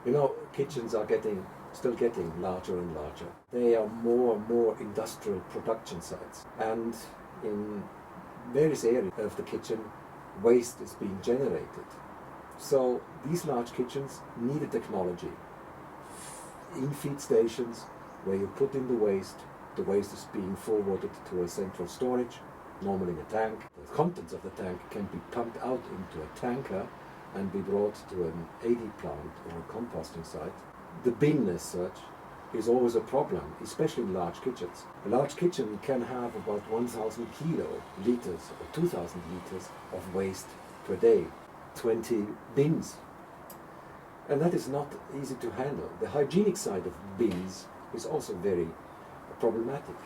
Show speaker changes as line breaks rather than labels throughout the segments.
You know, kitchens are still getting larger and larger. They are more and more industrial production sites. And in various areas of the kitchen, waste is being generated. So these large kitchens need a technology. In-feed stations where you put in the waste is being forwarded to a central storage, normally in a tank. The contents of the tank can be pumped out into a tanker and be brought to an AD plant or a composting site. The bin as such is always a problem, especially in large kitchens. A large kitchen can have about 1,000 liters or 2,000 liters of waste per day, 20 bins. And that is not easy to handle. The hygienic side of bins is also very problematic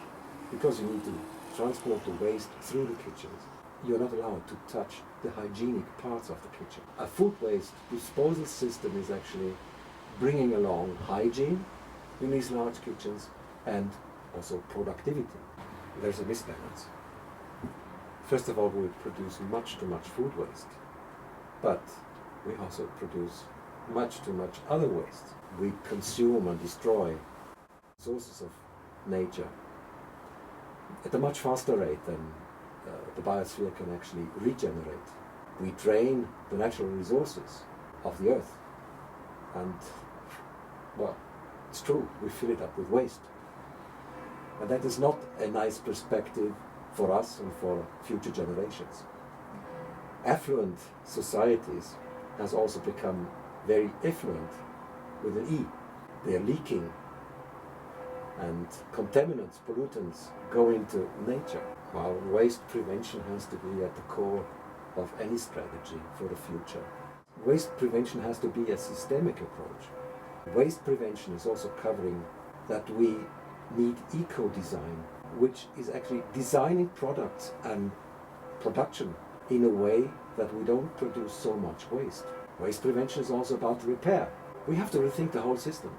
because you need to transport the waste through the kitchens. You're not allowed to touch the hygienic parts of the kitchen. A food waste disposal system is actually bringing along hygiene in these large kitchens and also productivity. There's a misbalance. First of all, we produce much too much food waste, but we also produce much too much other waste. We consume and destroy sources of nature at a much faster rate than the biosphere can actually regenerate. We drain the natural resources of the earth, and well, it's true, we fill it up with waste. And that is not a nice perspective for us and for future generations. Affluent societies has also become very effluent with an E. They're leaking, and contaminants, pollutants go into nature. While waste prevention has to be at the core of any strategy for the future. Waste prevention has to be a systemic approach. Waste prevention is also covering that we need eco-design, which is actually designing products and production in a way that we don't produce so much waste. Waste prevention is also about repair. We have to rethink the whole system.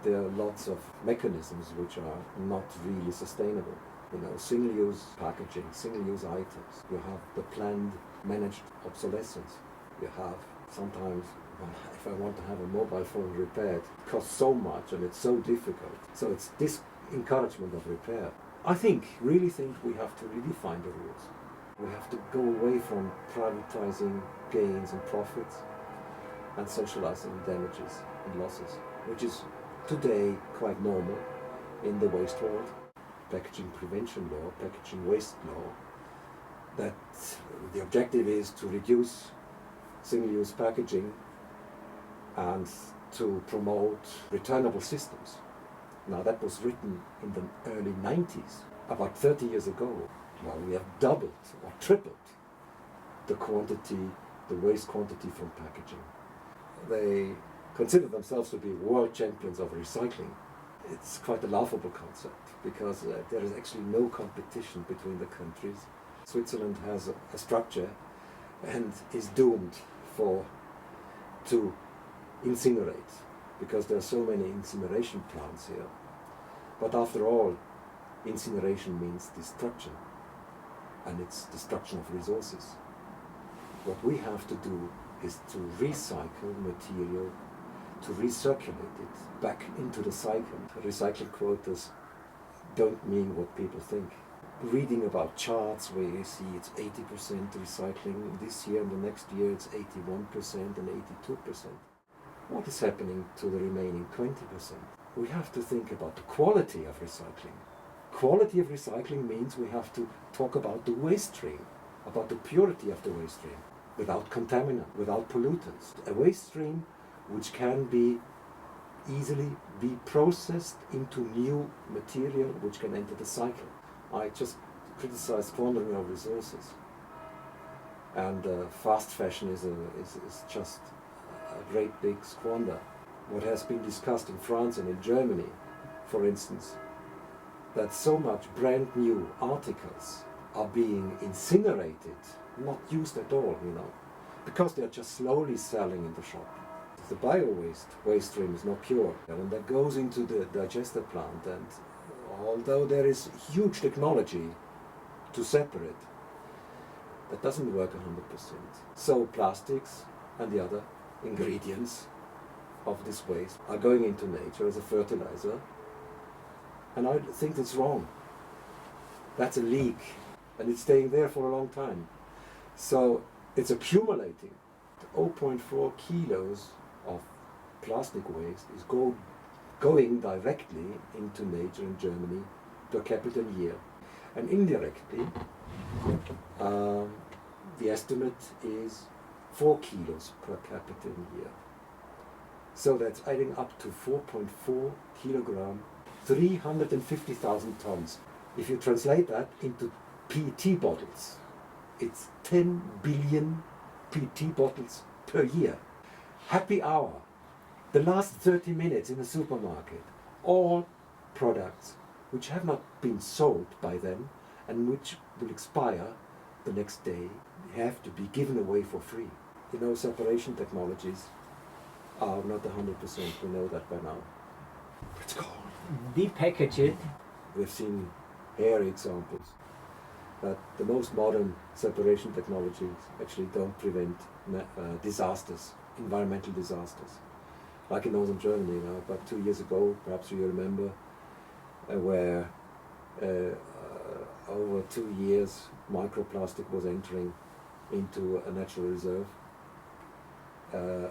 There are lots of mechanisms which are not really sustainable. You know, single-use packaging, single-use items. You have the planned, managed obsolescence. You have sometimes, if I want to have a mobile phone repaired, it costs so much and it's so difficult. So it's this encouragement of repair. I really think we have to redefine the rules. We have to go away from privatising gains and profits and socialising damages and losses, which is today quite normal in the waste world. Packaging prevention law, packaging waste law, that the objective is to reduce single-use packaging and to promote returnable systems. Now that was written in the early 90s, about 30 years ago. Well, we have doubled or tripled the waste quantity from packaging. They consider themselves to be world champions of recycling. It's quite a laughable concept because there is actually no competition between the countries. Switzerland has a structure and is doomed to incinerate because there are so many incineration plants here. But after all, incineration means destruction, and it's destruction of resources. What we have to do is to recycle material, to recirculate it back into the cycle. Recycling quotas don't mean what people think. Reading about charts where you see it's 80% recycling this year and the next year it's 81% and 82%. What is happening to the remaining 20%? We have to think about the quality of recycling. Quality of recycling means we have to talk about the waste stream, about the purity of the waste stream, without contaminant, without pollutants. A waste stream which can easily be processed into new material which can enter the cycle. I just criticize squandering of resources. And fast fashion is just a great big squander. What has been discussed in France and in Germany, for instance, that so much brand new articles are being incinerated, not used at all, because they're just slowly selling in the shop. The waste stream is not pure, and that goes into the digester plant, and although there is huge technology to separate, that doesn't work 100%. So plastics and the other ingredients of this waste are going into nature as a fertilizer, and I think that's wrong. That's a leak, and it's staying there for a long time. So it's accumulating. 0.4 kilos of plastic waste is going directly into nature in Germany per capita year. And indirectly, the estimate is 4 kilos per capita year. So that's adding up to 4.4 kilogram, 350,000 tons. If you translate that into PET bottles, it's 10 billion PET bottles per year. Happy hour, the last 30 minutes in the supermarket, all products which have not been sold by them and which will expire the next day have to be given away for free. You know, separation technologies are not 100%, we know that by now. Let's go.
Depackage it.
We've seen hairy examples that the most modern separation technologies actually don't prevent disasters, environmental disasters. Like in northern Germany, about 2 years ago, perhaps you remember, where over 2 years microplastic was entering into a natural reserve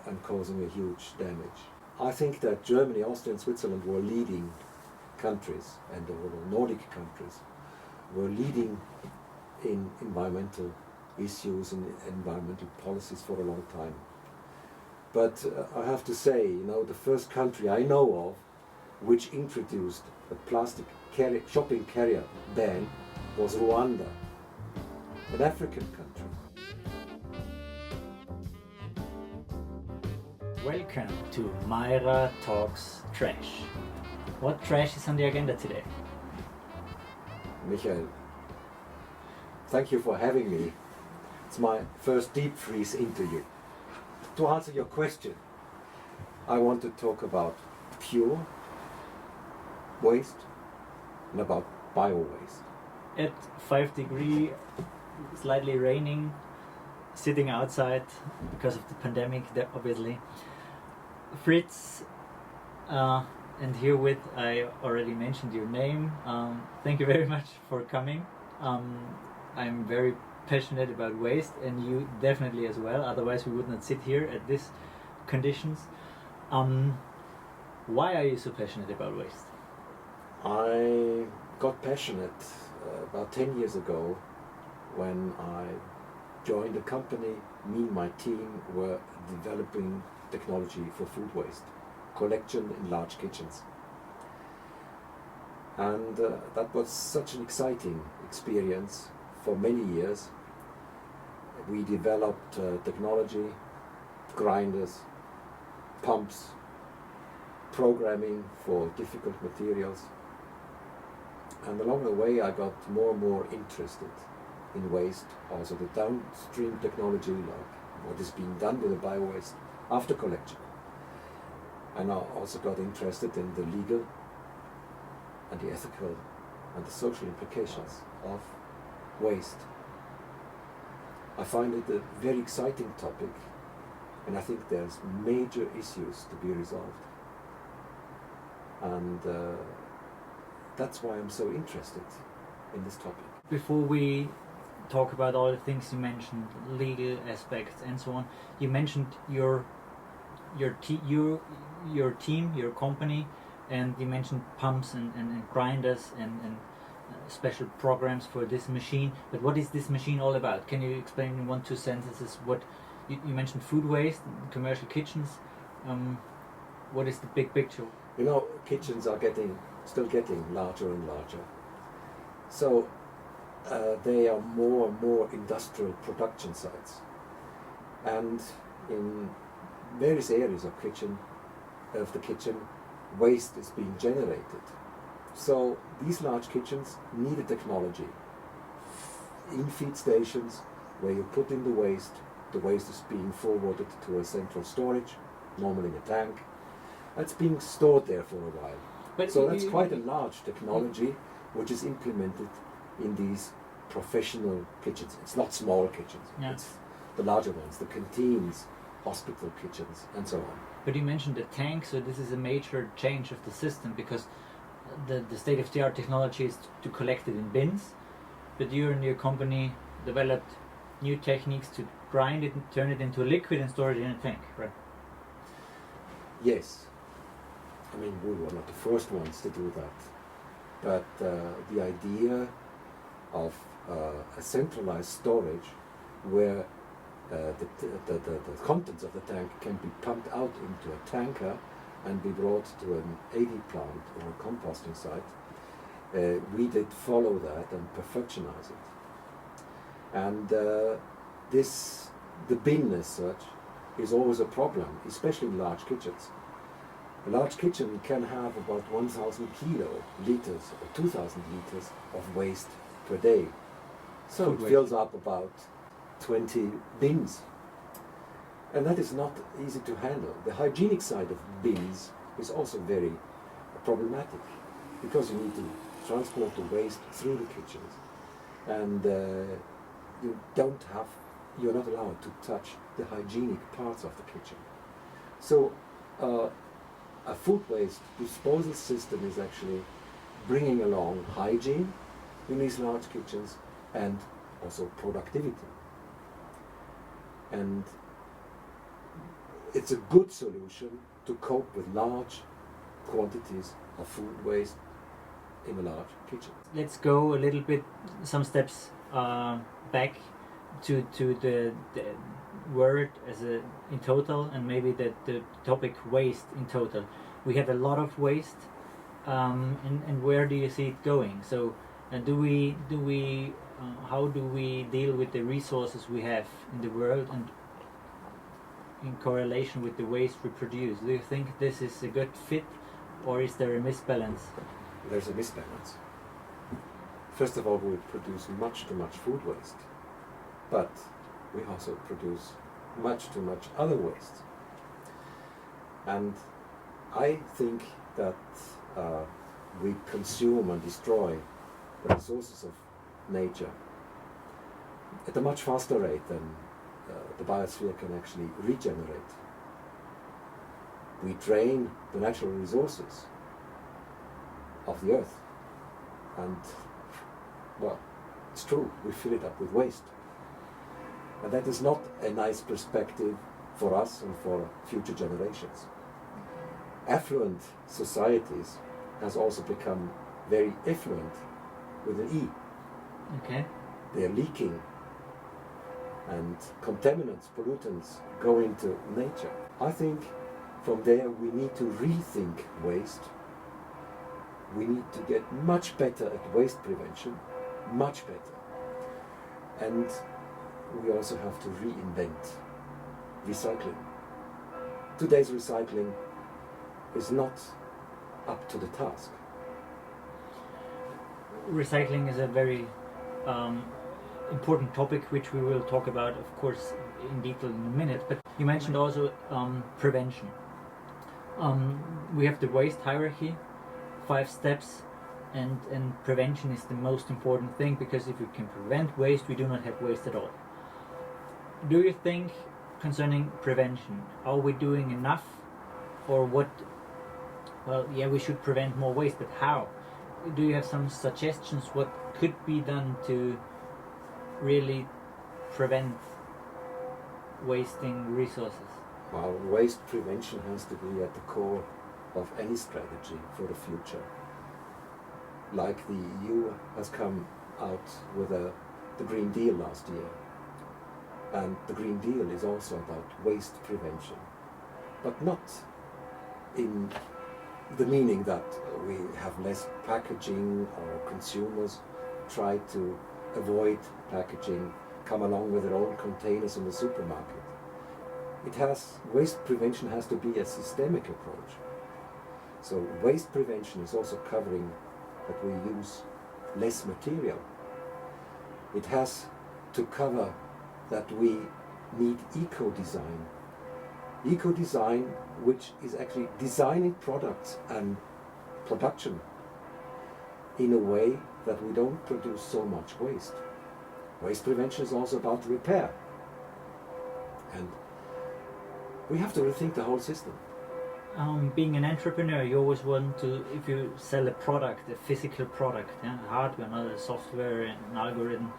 and causing a huge damage. I think that Germany, Austria and Switzerland were leading countries, and all the Nordic countries were leading in environmental issues and environmental policies for a long time. But I have to say, the first country I know of which introduced a plastic shopping carrier ban was Rwanda, an African country.
Welcome to Meirer Talks Trash. What trash is on the agenda today?
Michael, thank you for having me. It's my first deep freeze interview. To answer your question, I want to talk about pure waste and about bio-waste.
At 5 degrees, slightly raining, sitting outside because of the pandemic, obviously. Fritz, and herewith I already mentioned your name. Thank you very much for coming. I'm very passionate about waste, and you definitely as well, otherwise we would not sit here at these conditions. Why are you so passionate about waste?
I got passionate about 10 years ago when I joined a company. Me and my team were developing technology for food waste, collection in large kitchens. And that was such an exciting experience for many years. We developed technology, grinders, pumps, programming for difficult materials. And along the way I got more and more interested in waste, also the downstream technology, like what is being done with the bio-waste after collection. And I also got interested in the legal and the ethical and the social implications of waste. I find it a very exciting topic, and I think there's major issues to be resolved. And that's why I'm so interested in this topic.
Before we talk about all the things you mentioned, legal aspects and so on, you mentioned your team, your company, and you mentioned pumps and grinders and special programs for this machine. But what is this machine all about? Can you explain in 1-2 sentences what you mentioned? Food waste, commercial kitchens. What is the big picture?
Kitchens are still getting larger and larger. So they are more and more industrial production sites. And in various areas of the kitchen, waste is being generated. So these large kitchens need a technology. In feed stations where you put in the waste is being forwarded to a central storage, normally in a tank. It's being stored there for a while. So that's quite a large technology which is implemented in these professional kitchens. It's not small kitchens, It's the larger ones, the canteens, hospital kitchens, and so on.
But you mentioned the tank, so this is a major change of the system, because the state-of-the-art technology is to collect it in bins, but you and your company developed new techniques to grind it and turn it into a liquid and store it in a tank, right?
Yes. I mean, we were not the first ones to do that. But the idea of a centralized storage where the contents of the tank can be pumped out into a tanker and be brought to an AD plant or a composting site, we did follow that and perfectionize it. And the bin as such is always a problem, especially in large kitchens. A large kitchen can have about 1,000 liters or 2,000 liters of waste per day. So it fills up about 20 bins. And that is not easy to handle. The hygienic side of bins is also very problematic, because you need to transport the waste through the kitchens. And you're not allowed to touch the hygienic parts of the kitchen. So a food waste disposal system is actually bringing along hygiene in these large kitchens and also productivity. And it's a good solution to cope with large quantities of food waste in a large kitchen.
Let's go a little bit, some steps back to the word in total, and maybe the topic waste in total. We have a lot of waste, and where do you see it going? So, how do we deal with the resources we have in the world and in correlation with the waste we produce? Do you think this is a good fit, or is there a misbalance?
There's a misbalance. First of all, we produce much too much food waste, but we also produce much too much other waste. And I think that we consume and destroy the resources of nature at a much faster rate than the biosphere can actually regenerate. We drain the natural resources of the earth, and well, it's true, we fill it up with waste. And that is not a nice perspective for us and for future generations. Affluent societies has also become very effluent with an E.
Okay.
They are leaking, and contaminants, pollutants go into nature. I think from there we need to rethink waste. We need to get much better at waste prevention, much better. And we also have to reinvent recycling. Today's recycling is not up to the task.
Recycling is a very important topic, which we will talk about, of course, in detail in a minute. But you mentioned also prevention. We have the waste hierarchy, 5 steps, and prevention is the most important thing, because if we can prevent waste, we do not have waste at all. Do you think, concerning prevention, are we doing enough, or what? Well, yeah, we should prevent more waste, but how? Do you have some suggestions what could be done to really prevent wasting resources?
Well, waste prevention has to be at the core of any strategy for the future. Like the EU has come out with the Green Deal last year. And the Green Deal is also about waste prevention, but not in the meaning that we have less packaging or consumers try to avoid packaging, come along with their own containers in the supermarket. Waste prevention has to be a systemic approach. So waste prevention is also covering that we use less material. It has to cover that we need eco-design. Eco-design, which is actually designing products and production in a way that we don't produce so much waste. Waste prevention is also about repair. And we have to rethink the whole system.
being an entrepreneur, you always want to, if you sell a product, a physical product, yeah, hardware, not a software, an algorithm,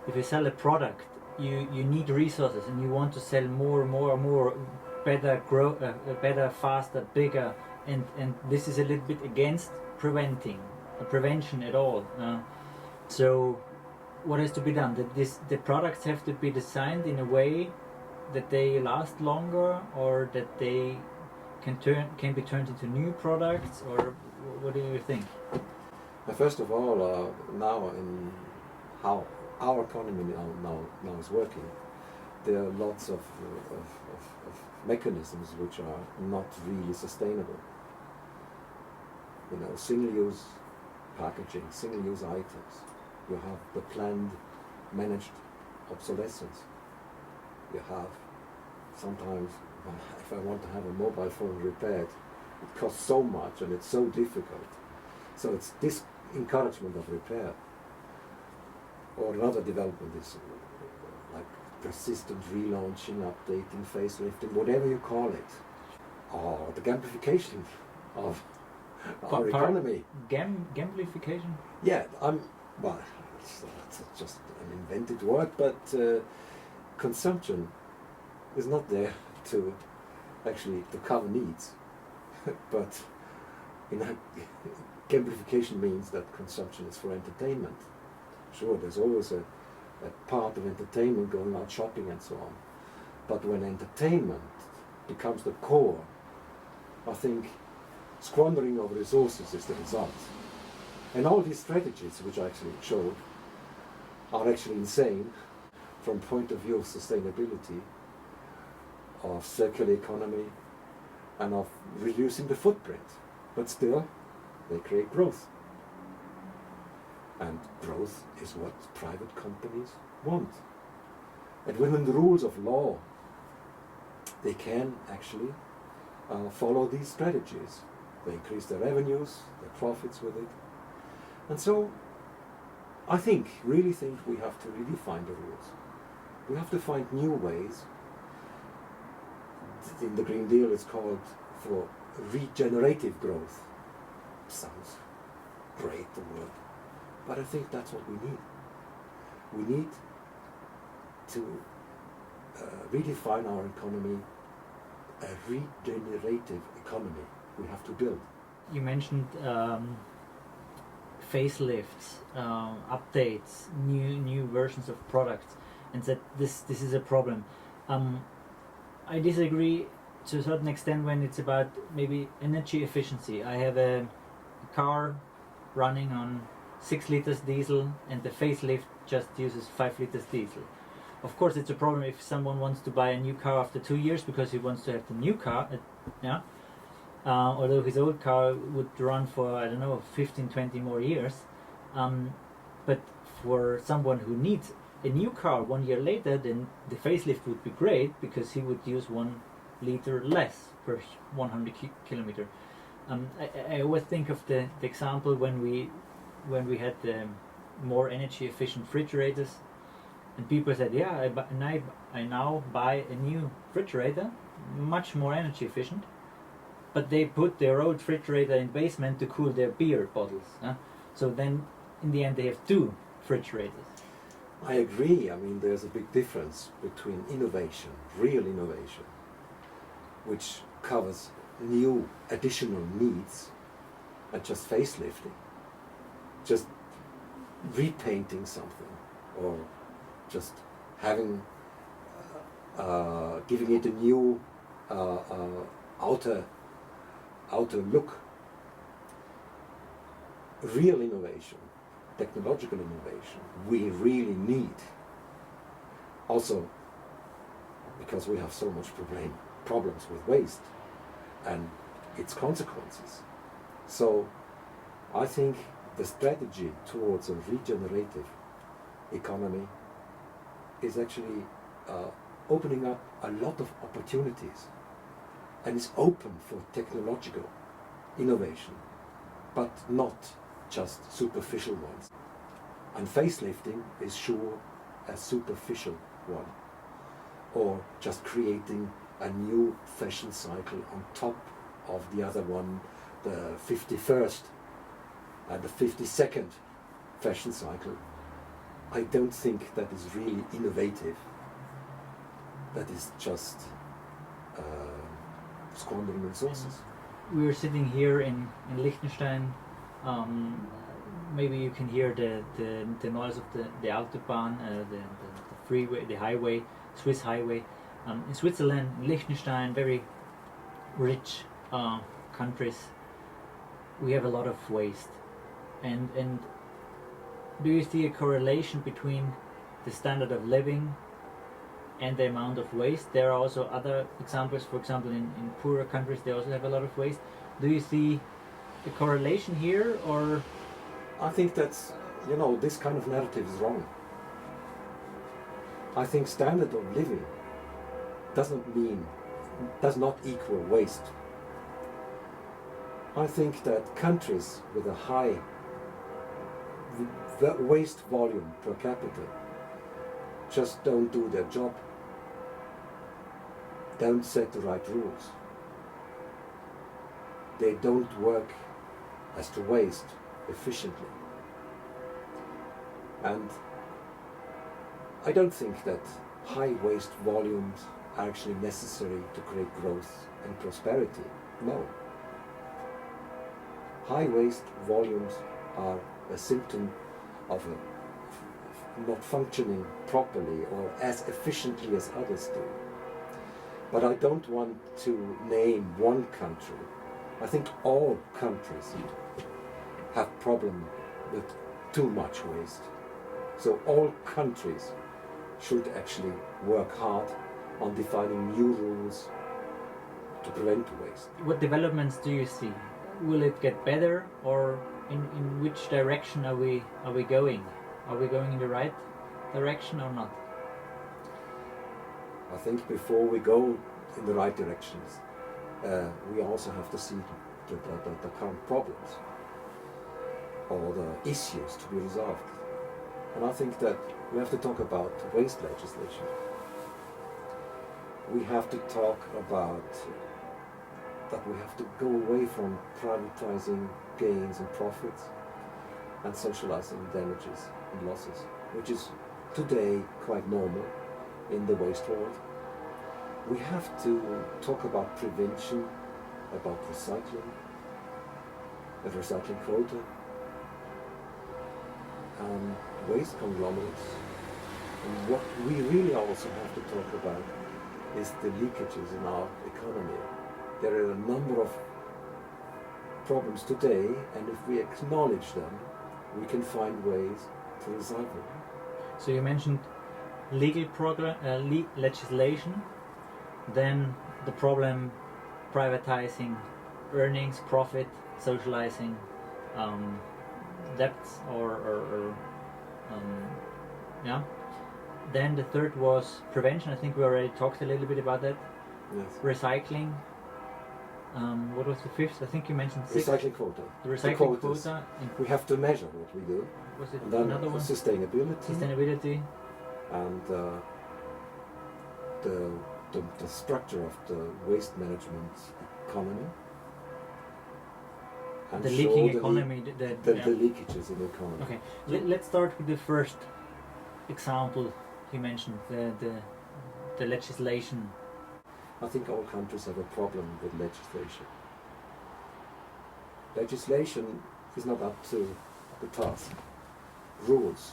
if you sell a product, you need resources and you want to sell more, better, better, faster, bigger, and this is a little bit against prevention at all. So what has to be done? That the products have to be designed in a way that they last longer, or that they can be turned into new products, or what do you think?
First of all, now in how our economy now is working, there are lots of mechanisms which are not really sustainable. You know, single-use packaging, single-use items. You have the planned, managed obsolescence. You have sometimes, if I want to have a mobile phone repaired, it costs so much and it's so difficult. So it's this encouragement of repair. Or another development is like persistent relaunching, updating, facelifting, whatever you call it. Or the gamification of our economy.
Gamification?
Yeah, well, it's just an invented word, but consumption is not there to actually to cover needs. But gamification means that consumption is for entertainment. Sure, there's always a part of entertainment, going out shopping and so on. But when entertainment becomes the core, I think squandering of resources is the result. And all these strategies, which I actually showed, are actually insane from point of view of sustainability, of circular economy, and of reducing the footprint. But still, they create growth. And growth is what private companies want. And within the rules of law, they can actually follow these strategies. They increase their revenues, their profits with it. And so, I really think we have to redefine the rules. We have to find new ways. In the Green Deal it's called for regenerative growth. Sounds great, the word. But I think that's what we need. We need to redefine our economy, a regenerative economy we have to build.
You mentioned facelifts, updates, new versions of products, and that this is a problem. I disagree to a certain extent when it's about maybe energy efficiency. I have a car running on 6 liters diesel and the facelift just uses 5 liters diesel. Of course it's a problem if someone wants to buy a new car after 2 years because he wants to have the new car, although his old car would run for, I don't know, 15-20 more years. But for someone who needs a new car 1 year later, then the facelift would be great because he would use 1 liter less per 100 kilometer. I always think of the example when we had the more energy efficient refrigerators, and people said, yeah, I now buy a new refrigerator, much more energy efficient, but they put their old refrigerator in the basement to cool their beer bottles. So then in the end they have 2 refrigerators.
I agree. I mean, there's a big difference between innovation, real innovation, which covers new additional needs, and just facelifting, just repainting something, or just having giving it a new outer look. Real innovation, technological innovation, we really need. Also, because we have so much problems with waste and its consequences. So I think the strategy towards a regenerative economy is actually opening up a lot of opportunities, and is open for technological innovation, but not just superficial ones. And facelifting is sure a superficial one, or just creating a new fashion cycle on top of the other one, the 51st and the 52nd fashion cycle. I don't think that is really innovative. That is just squandering resources.
We are sitting here in Liechtenstein. Maybe you can hear the noise of the Autobahn, the freeway, the highway, Swiss highway. In Switzerland, Liechtenstein, very rich countries, we have a lot of waste. And do you see a correlation between the standard of living and the amount of waste? There are also other examples. For example, in poorer countries, they also have a lot of waste. Do you see a correlation here, or?
I think that's, this kind of narrative is wrong. I think standard of living does not equal waste. I think that countries with a high waste volume per capita just don't do their job, don't set the right rules. They don't work as to waste efficiently. And I don't think that high waste volumes are actually necessary to create growth and prosperity. No. High waste volumes are a symptom of not functioning properly or as efficiently as others do. But I don't want to name one country. I think all countries have problem with too much waste. So all countries should actually work hard on defining new rules to prevent waste.
What developments do you see? Will it get better, or in which direction are we going? Are we going in the right direction or not?
I think before we go in the right directions, we also have to see the current problems or the issues to be resolved. And I think that we have to talk about waste legislation. We have to talk about that we have to go away from privatising gains and profits and socialising damages and losses, which is today quite normal in the waste world. We have to talk about prevention, about recycling, a recycling quota, and waste conglomerates. And what we really also have to talk about is the leakages in our economy. There are a number of problems today, and if we acknowledge them, we can find ways to resolve them.
So you mentioned legal legislation, then the problem privatizing earnings, profit, socializing debts, yeah. Then the third was prevention. I think we already talked a little bit about that.
Yes.
Recycling. What was the fifth? I think you mentioned six.
Recycling quota.
The recycling quota.
We have to measure what we do.
Was it
and then
another one?
Sustainability. And the structure of the waste management economy. And
the leaking economy.
The leakages in the economy.
Okay, let's start with the first example you mentioned, the legislation.
I think all countries have a problem with legislation. Legislation is not up to the task. Rules,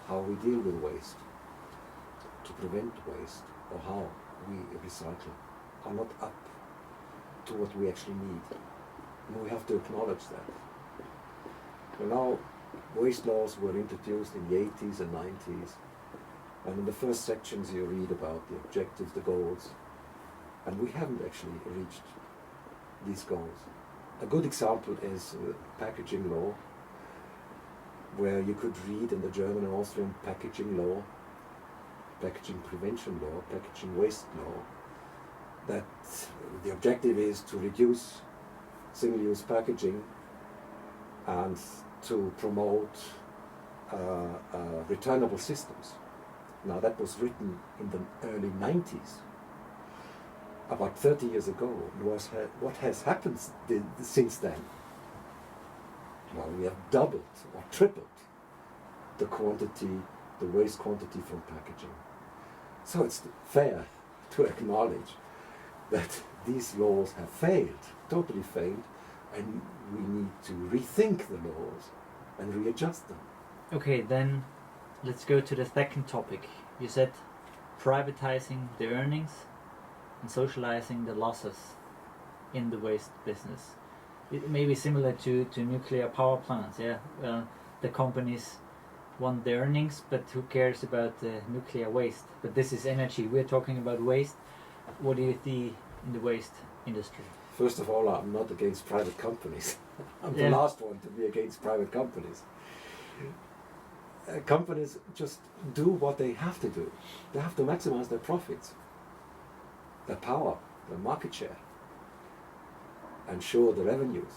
how we deal with waste, to prevent waste, or how we recycle, are not up to what we actually need. And we have to acknowledge that. And now, waste laws were introduced in the 80s and 90s. And in the first sections you read about the objectives, the goals. And we haven't actually reached these goals. A good example is packaging law, where you could read in the German and Austrian packaging law, packaging prevention law, packaging waste law, that the objective is to reduce single-use packaging and to promote returnable systems. Now that was written in the early 90s. about 30 years ago, what has happened since then? Well, we have doubled or tripled the waste quantity from packaging. So it's fair to acknowledge that these laws have failed, totally failed, and we need to rethink the laws and readjust them.
Okay, then let's go to the second topic. You said privatizing the earnings and socializing the losses in the waste business. It may be similar to nuclear power plants, yeah. The companies want the earnings, but who cares about the nuclear waste? But this is energy. We're talking about waste. What do you see in the waste industry?
First of all, I'm not against private companies. I'm the last one to be against private companies. Companies just do what they have to do. They have to maximize their profits, their power, their market share, and show the revenues.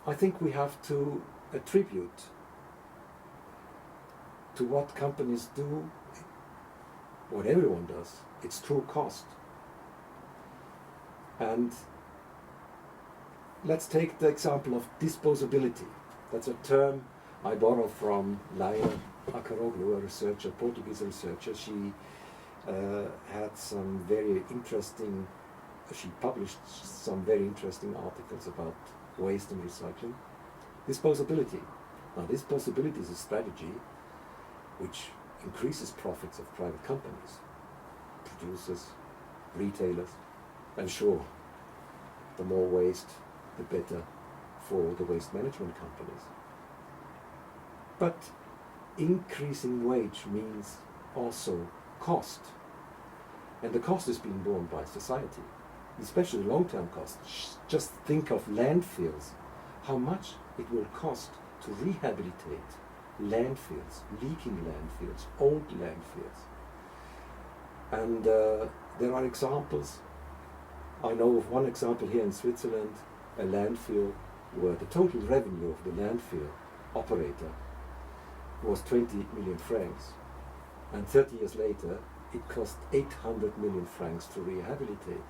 I think we have to attribute to what companies do, what everyone does, its true cost. And let's take the example of disposability. That's a term I borrowed from Meirer, a researcher, Portuguese researcher. She had some very interesting, she published some very interesting articles about waste and recycling. Disposability. Now, disposability is a strategy which increases profits of private companies, producers, retailers, and sure, the more waste, the better for the waste management companies. But increasing wage means also cost. And the cost is being borne by society, especially long-term costs. Just think of landfills, how much it will cost to rehabilitate landfills, leaking landfills, old landfills. And there are examples. I know of one example here in Switzerland, a landfill where the total revenue of the landfill operator was 20 million francs. And 30 years later, it cost 800 million francs to rehabilitate.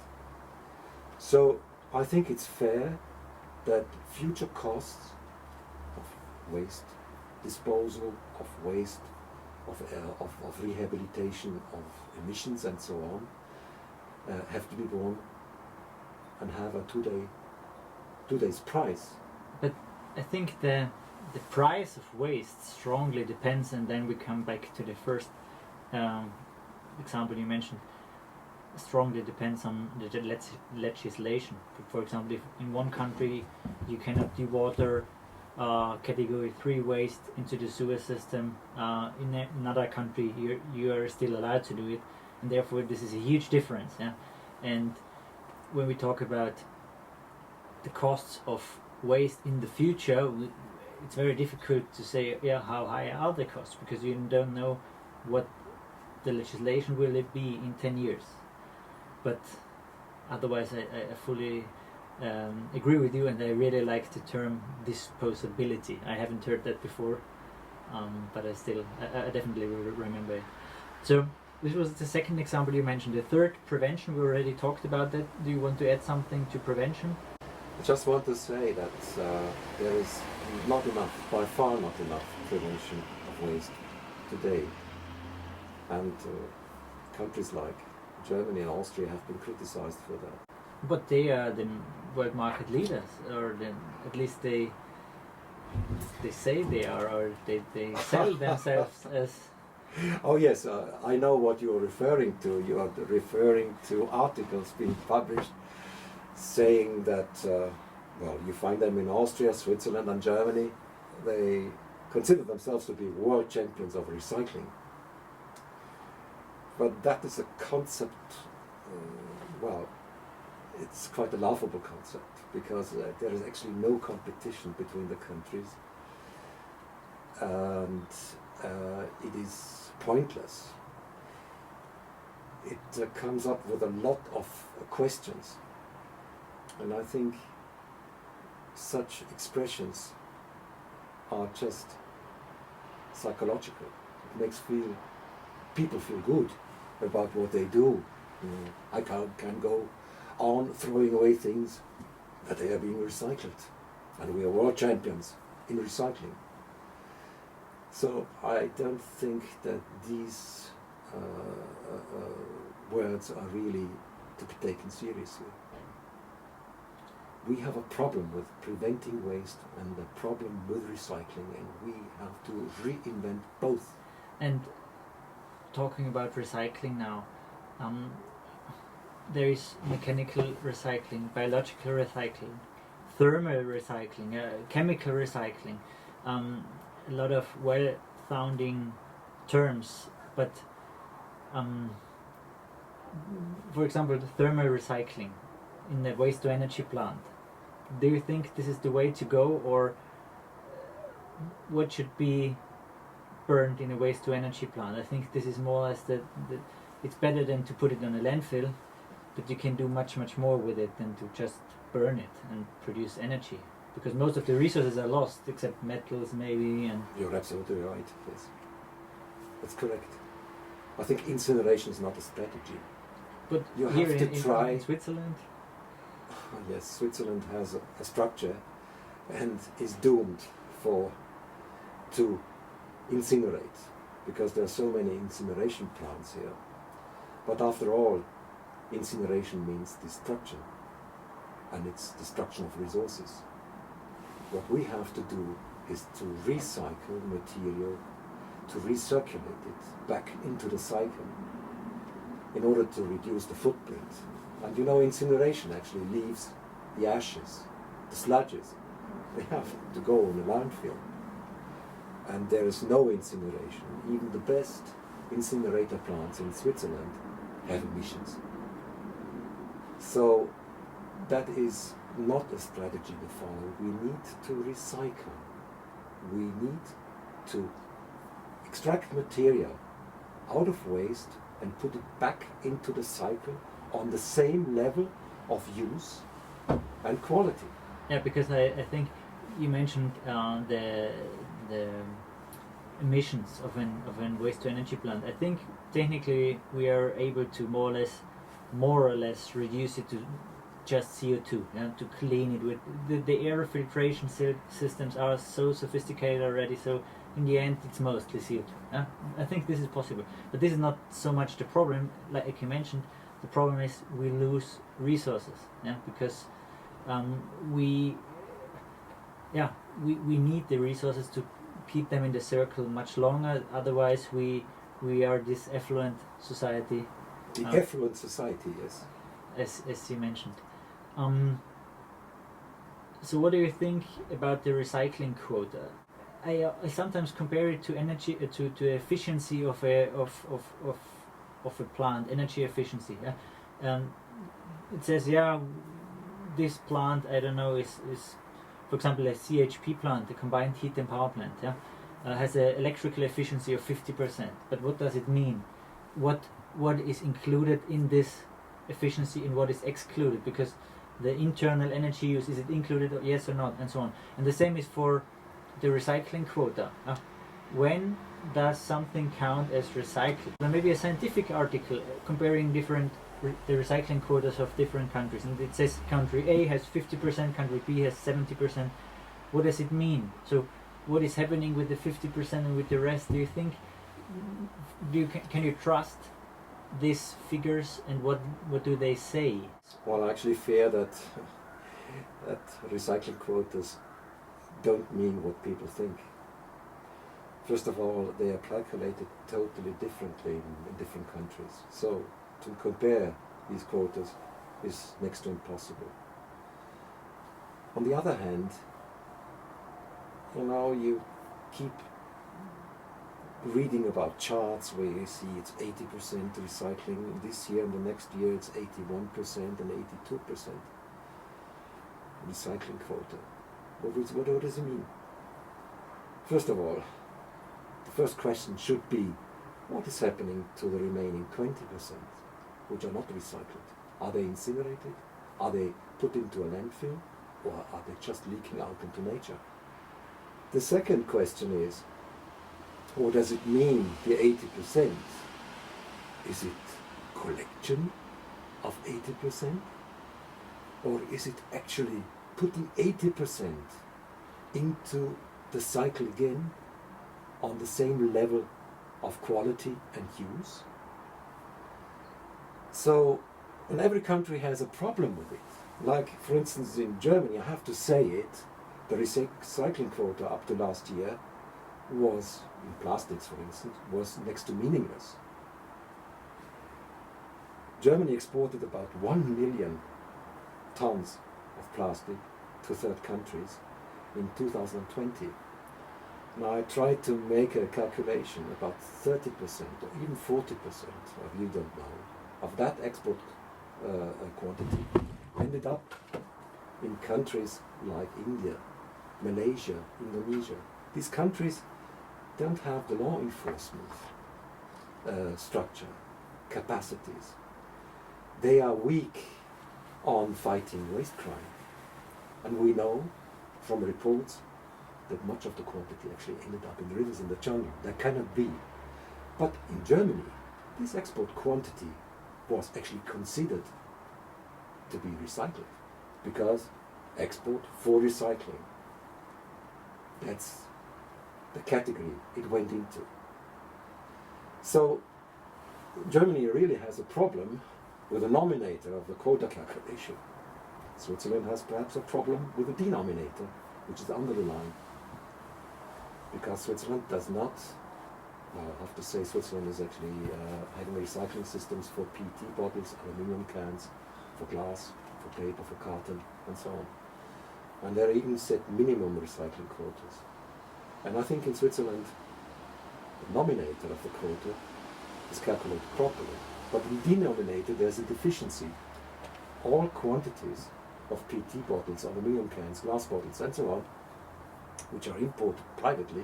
So I think it's fair that future costs of waste, disposal of waste, of rehabilitation of emissions and so on, have to be borne and have a today's price.
But I think the price of waste strongly depends, and then we come back to the first example you mentioned, strongly depends on the legislation. For example, if in one country you cannot dewater category 3 waste into the sewer system, in another country you are still allowed to do it, and therefore this is a huge difference. Yeah? And when we talk about the costs of waste in the future, it's very difficult to say how high are the costs, because you don't know what the legislation will be in 10 years. But otherwise I fully agree with you, and I really like the term disposability. I haven't heard that before, but I definitely will remember it. So this was the second example you mentioned. The third, prevention, we already talked about that. Do you want to add something to prevention?
I just want to say that there is not enough, by far not enough, prevention of waste today. And countries like Germany and Austria have been criticized for that.
But they are the world market leaders, or at least they say they are, or they sell themselves as...
Oh yes, I know what you are referring to. You are referring to articles being published saying that, you find them in Austria, Switzerland and Germany. They consider themselves to be world champions of recycling. But that is a concept, it's quite a laughable concept, because there is actually no competition between the countries, and it is pointless. It comes up with a lot of questions, and I think such expressions are just psychological. It makes people feel good about what they do, I can go on throwing away things that they are being recycled, and we are world champions in recycling. So I don't think that these words are really to be taken seriously. We have a problem with preventing waste and a problem with recycling, and we have to reinvent both.
And talking about recycling now, there is mechanical recycling, biological recycling, thermal recycling, chemical recycling, a lot of well-sounding terms, but for example, the thermal recycling in the waste-to-energy plant. Do you think this is the way to go, or what should be burned in a waste-to-energy plant? I think this is more or less it's better than to put it on a landfill, but you can do much more with it than to just burn it and produce energy, because most of the resources are lost, except metals maybe. And
you're absolutely right. Yes, that's correct. I think incineration is not a strategy.
But
you
here
have to try.
In Switzerland?
Yes, Switzerland has a structure and is doomed to incinerate, because there are so many incineration plants here. But after all, incineration means destruction, and it's destruction of resources. What we have to do is to recycle material, to recirculate it back into the cycle in order to reduce the footprint. And incineration actually leaves the ashes, the sludges. They have to go in a landfill. And there is no incineration. Even the best incinerator plants in Switzerland have emissions. So that is not a strategy to follow. We need to recycle. We need to extract material out of waste and put it back into the cycle on the same level of use and quality.
Yeah, because I think you mentioned the emissions of an waste-to-energy plant. I think technically we are able to more or less reduce it to just CO2, to clean it with the air filtration systems are so sophisticated already. So in the end, it's mostly CO2. I think this is possible, but this is not so much the problem. Like you mentioned, the problem is we lose resources. Because we need the resources to keep them in the circle much longer. Otherwise, we are this affluent society.
The affluent society, yes.
As you mentioned. So what do you think about the recycling quota? I sometimes compare it to energy to efficiency of a plant, energy efficiency. It says this plant, I don't know, is for example a CHP plant, a combined heat and power plant, has an electrical efficiency of 50%. But what does it mean? What is included in this efficiency and what is excluded? Because the internal energy use, is it included, yes or not, and so on. And the same is for the recycling quota. When does something count as recycled? There may be a scientific article comparing the recycling quotas of different countries, and it says country A has 50%, country B has 70%. What does it mean? So what is happening with the 50% and with the rest? Do you think, can you trust these figures, and what do they say?
Well, I actually fear that recycling quotas don't mean what people think. First of all, they are calculated totally differently in different countries. So to compare these quotas is next to impossible. On the other hand, you keep reading about charts where you see it's 80% recycling this year, and the next year it's 81% and 82% recycling quota. What does it mean? First of all, the first question should be, what is happening to the remaining 20% which are not recycled? Are they incinerated? Are they put into a landfill? Or are they just leaking out into nature? The second question is, what does it mean, the 80%? Is it collection of 80%? Or is it actually putting 80% into the cycle again on the same level of quality and use? So, and every country has a problem with it. Like, for instance, in Germany, I have to say it, the recycling quota up to last year was, in plastics for instance, was next to meaningless. Germany exported about 1 million tons of plastic to third countries in 2020. Now I tried to make a calculation, about 30% or even 40%, you don't know, of that export quantity ended up in countries like India, Malaysia, Indonesia. These countries don't have the law enforcement structure, capacities. They are weak on fighting waste crime. And we know from reports that much of the quantity actually ended up in the rivers, in the jungle. That cannot be. But in Germany, this export quantity was actually considered to be recycled, because export for recycling, that's the category it went into. So Germany really has a problem with the nominator of the quota calculation. Switzerland has perhaps a problem with the denominator, which is under the line. Because Switzerland does not, I have to say Switzerland is actually having recycling systems for PET bottles, aluminium cans, for glass, for paper, for carton, and so on. And there are even set minimum recycling quotas. And I think in Switzerland, the nominator of the quota is calculated properly. But in the denominator, there's a deficiency. All quantities of PET bottles, aluminium cans, glass bottles, and so on, which are imported privately,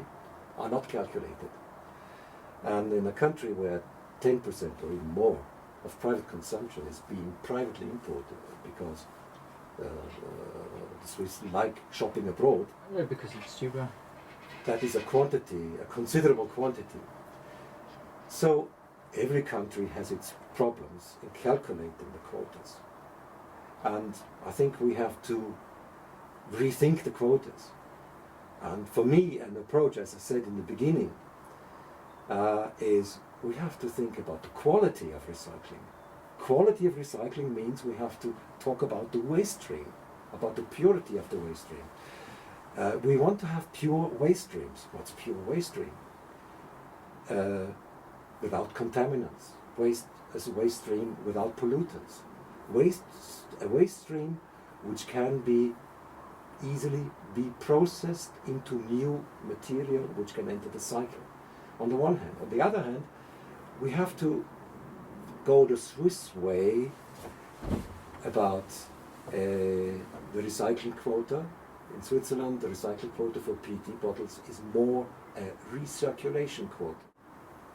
are not calculated. And in a country where 10% or even more of private consumption is being privately imported, because the Swiss like shopping abroad.
Yeah, because it's cheaper.
That is a quantity, a considerable quantity. So every country has its problems in calculating the quotas. And I think we have to rethink the quotas. And for me, an approach, as I said in the beginning, is we have to think about the quality of recycling. Quality of recycling means we have to talk about the waste stream, about the purity of the waste stream. We want to have pure waste streams. What's pure waste stream? Without contaminants. Waste as a waste stream without pollutants. A waste stream which can be easily be processed into new material which can enter the cycle. On the one hand. On the other hand, we have to go the Swiss way about the recycling quota. In Switzerland, the recycling quota for PET bottles is more a recirculation quota.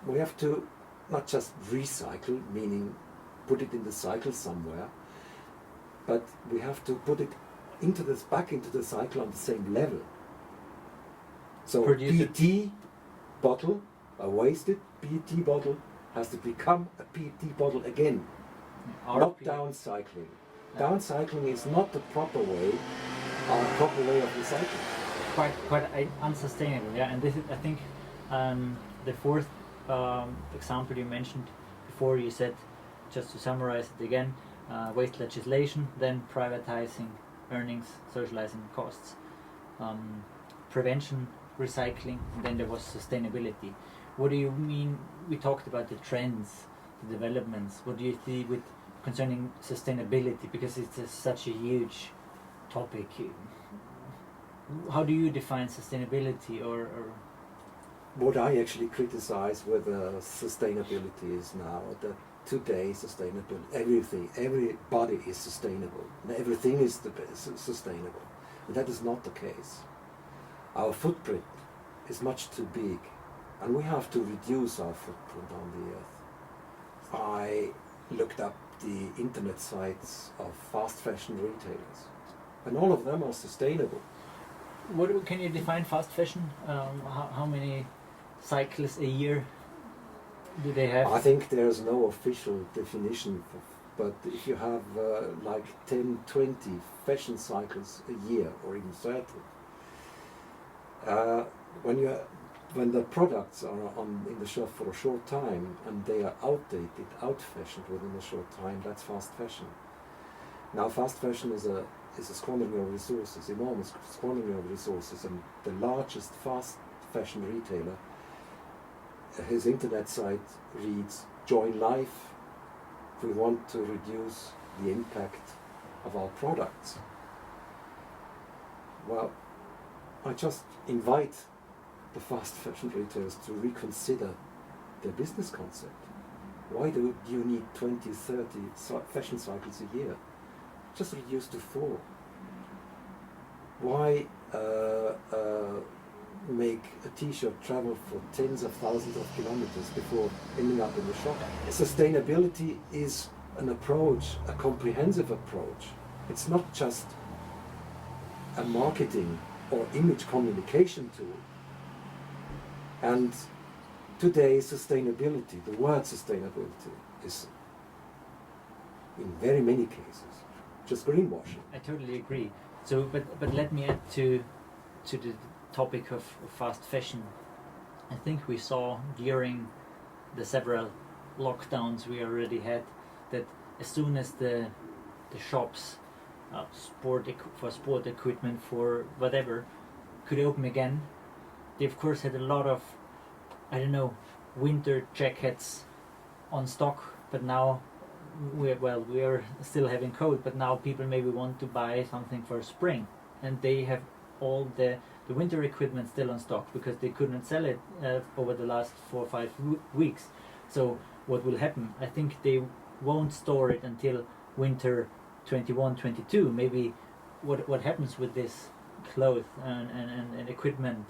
We have to not just recycle, meaning put it in the cycle somewhere, but we have to put it back into the cycle on the same level. So PET bottle, a wasted PET bottle, has to become a PET bottle again, not downcycling. Downcycling is not the proper way of recycling.
Quite unsustainable, yeah. And this is, I think, the fourth example you mentioned before. You said, just to summarize it again, waste legislation, then privatising earnings, socialising costs, prevention, recycling, and then there was sustainability. What do you mean? We talked about the trends, the developments. What do you see with concerning sustainability? Because it's such a huge topic. How do you define sustainability, or
what I actually criticize with sustainability is now that today sustainability, everybody is sustainable, and everything is sustainable. And that is not the case. Our footprint is much too big, and we have to reduce our footprint on the earth. I looked up the internet sites of fast fashion retailers, and all of them are sustainable.
What can you define fast fashion? How many cycles a year do they have?
I think there's no official definition But if you have like 10, 20 fashion cycles a year, or even 30, when the products are in the shop for a short time and they are outdated, out-fashioned within a short time, that's fast fashion. Now, fast fashion is a squandering of resources, enormous squandering of resources, and the largest fast fashion retailer, his internet site reads, "Join life. We want to reduce the impact of our products." Well, I just invite the fast fashion retailers to reconsider their business concept. Why do you need 20, 30 fashion cycles a year? Just reduce to 4. Why make a t-shirt travel for tens of thousands of kilometers before ending up in the shop? Sustainability is an approach, a comprehensive approach. It's not just a marketing or image communication tool. And today, sustainability, the word sustainability, is in very many cases just greenwashing.
I totally agree. So, but let me add to the topic of fast fashion. I think we saw during the several lockdowns we already had that as soon as the shops, for sport equipment, for whatever, could open again, they of course had a lot of, I don't know, winter jackets on stock, but now we are still having cold, but now people maybe want to buy something for spring, and they have all the winter equipment still on stock because they couldn't sell it over the last 4 or 5 weeks. So what will happen? I think they won't store it until winter 21-22. Maybe what happens with this clothes and equipment?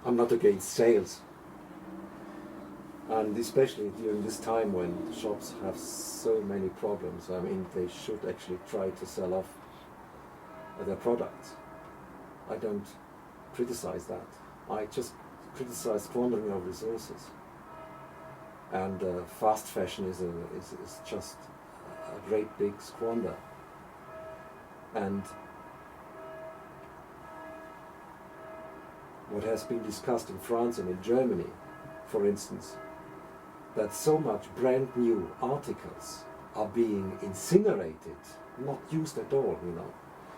I'm not against sales, and especially during this time when shops have so many problems. I mean, they should actually try to sell off their products. I don't criticize that. I just criticize squandering of resources. And fast fashion is just a great big squander. And what has been discussed in France and in Germany, for instance, that so much brand new articles are being incinerated, not used at all,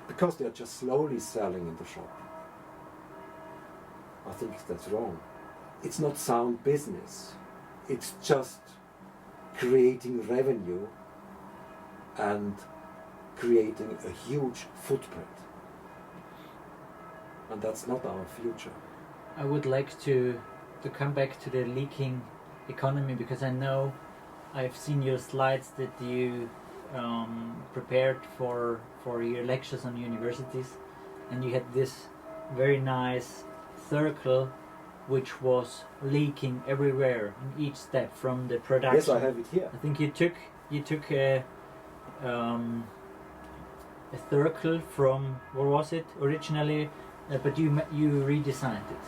because they are just slowly selling in the shop. I think that's wrong. It's not sound business. It's just creating revenue and creating a huge footprint. And that's not our future.
I would like to come back to the leaking economy, because I know I've seen your slides that you prepared for your lectures on universities, and you had this very nice circle which was leaking everywhere in each step from the production.
Yes, I have it here.
I think you took a circle from, what was it originally, but you redesigned it.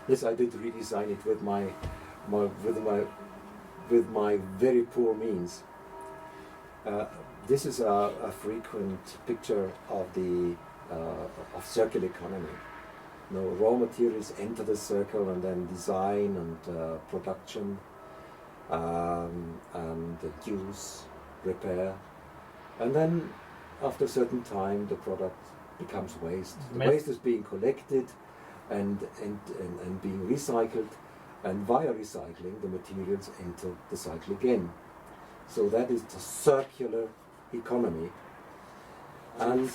Yes, I did redesign it with my very poor means. This is a frequent picture of the of circular economy. Raw materials enter the circle, and then design and production and use, repair, and then after a certain time the product becomes waste. The waste is being collected and being recycled, and via recycling the materials enter the cycle again. So that is the circular economy. And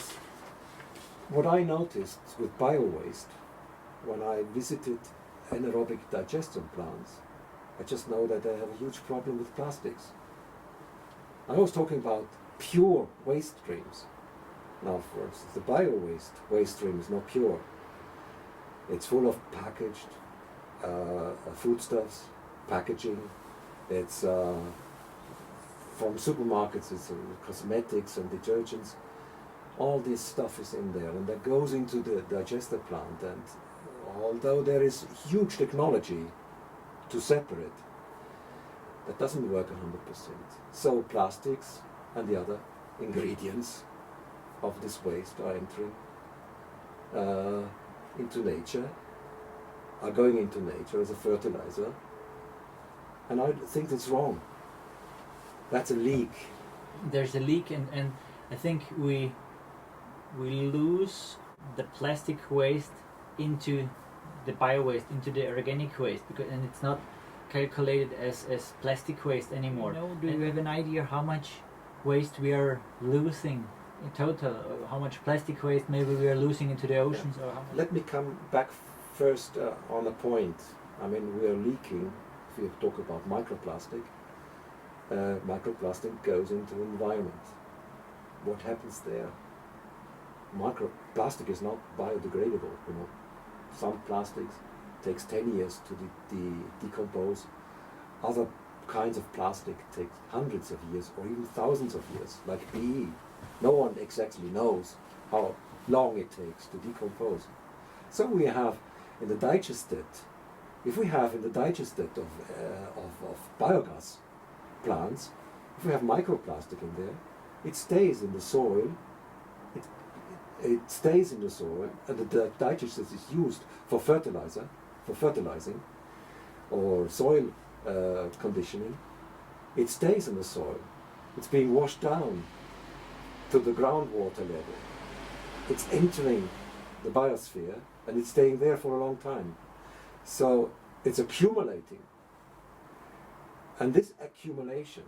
what I noticed with bio-waste, when I visited anaerobic digestion plants, I just know that they have a huge problem with plastics. I was talking about pure waste streams. Now, for instance, the bio-waste waste stream is not pure. It's full of packaged foodstuffs, packaging. It's from supermarkets, it's cosmetics and detergents. All this stuff is in there, and that goes into the digester plant. And although there is huge technology to separate, That doesn't work 100%. So plastics and the other ingredients of this waste are entering into nature, are going into nature as a fertilizer, and I think that's wrong. That's a leak.
There's a leak, and I think we lose the plastic waste into the bio waste, into the organic waste, and it's not calculated as plastic waste anymore. Do you have an idea how much waste we are losing in total, or how much plastic waste maybe we are losing into the oceans?
Yeah.
Or how much?
Let me come back first on a point. I mean, we are leaking. If you talk about microplastic, microplastic goes into the environment. What happens there? Microplastic is not biodegradable. You know, some plastics takes 10 years to decompose. Other kinds of plastic take hundreds of years or even thousands of years, like PE. No one exactly knows how long it takes to decompose. So we have in the digestate, if we have in the digestate of biogas plants, if we have microplastic in there, it stays in the soil. It stays in the soil, and the digestate is used for fertilizing, or soil conditioning. It stays in the soil. It's being washed down to the groundwater level. It's entering the biosphere, and it's staying there for a long time. So it's accumulating. And this accumulation,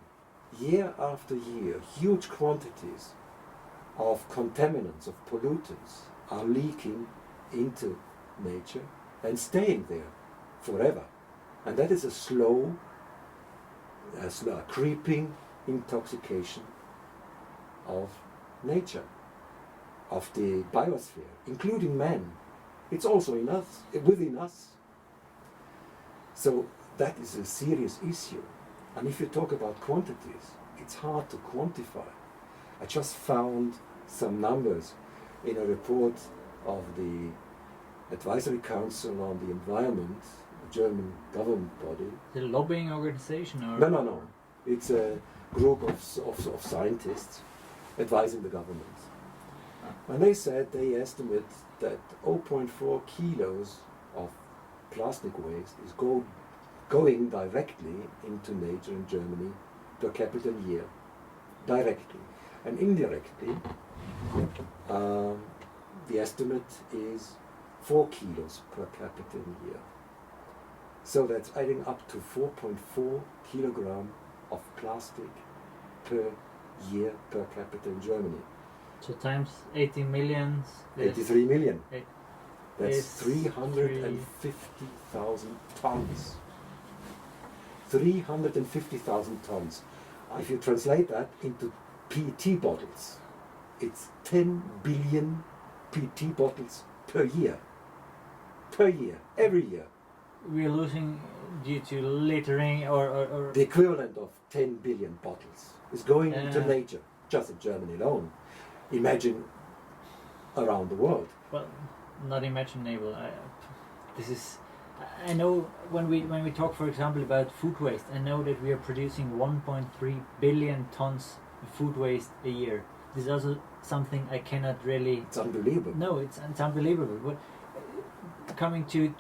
year after year, huge quantities of contaminants, of pollutants, are leaking into nature and staying there forever. And that is a slow, creeping intoxication of nature, of the biosphere, including man. It's also in us, within us. So that is a serious issue. And if you talk about quantities, it's hard to quantify. I just found some numbers in a report of the Advisory Council on the Environment, a German government body.
The lobbying organization? Or
No. It's a group of scientists advising the government. And they said they estimate that 0.4 kilos of plastic waste is going directly into nature in Germany per capita year. Directly. And indirectly, the estimate is 4 kilos per capita a year. So that's adding up to 4.4 kilogram of plastic per year per capita in Germany.
So times 80 million.
83 million. That's 350,000 tons. 350,000 tons. If you translate that into PET bottles, it's 10 billion PET bottles per year. Per year, every year.
We are losing due to littering or
The equivalent of 10 billion bottles is going into nature, just in Germany alone. Imagine around the world.
Well, not imaginable. I know when we talk, for example, about food waste, I know that we are producing 1.3 billion tons of food waste a year. This is also something I cannot really...
It's unbelievable.
No, it's unbelievable. But coming to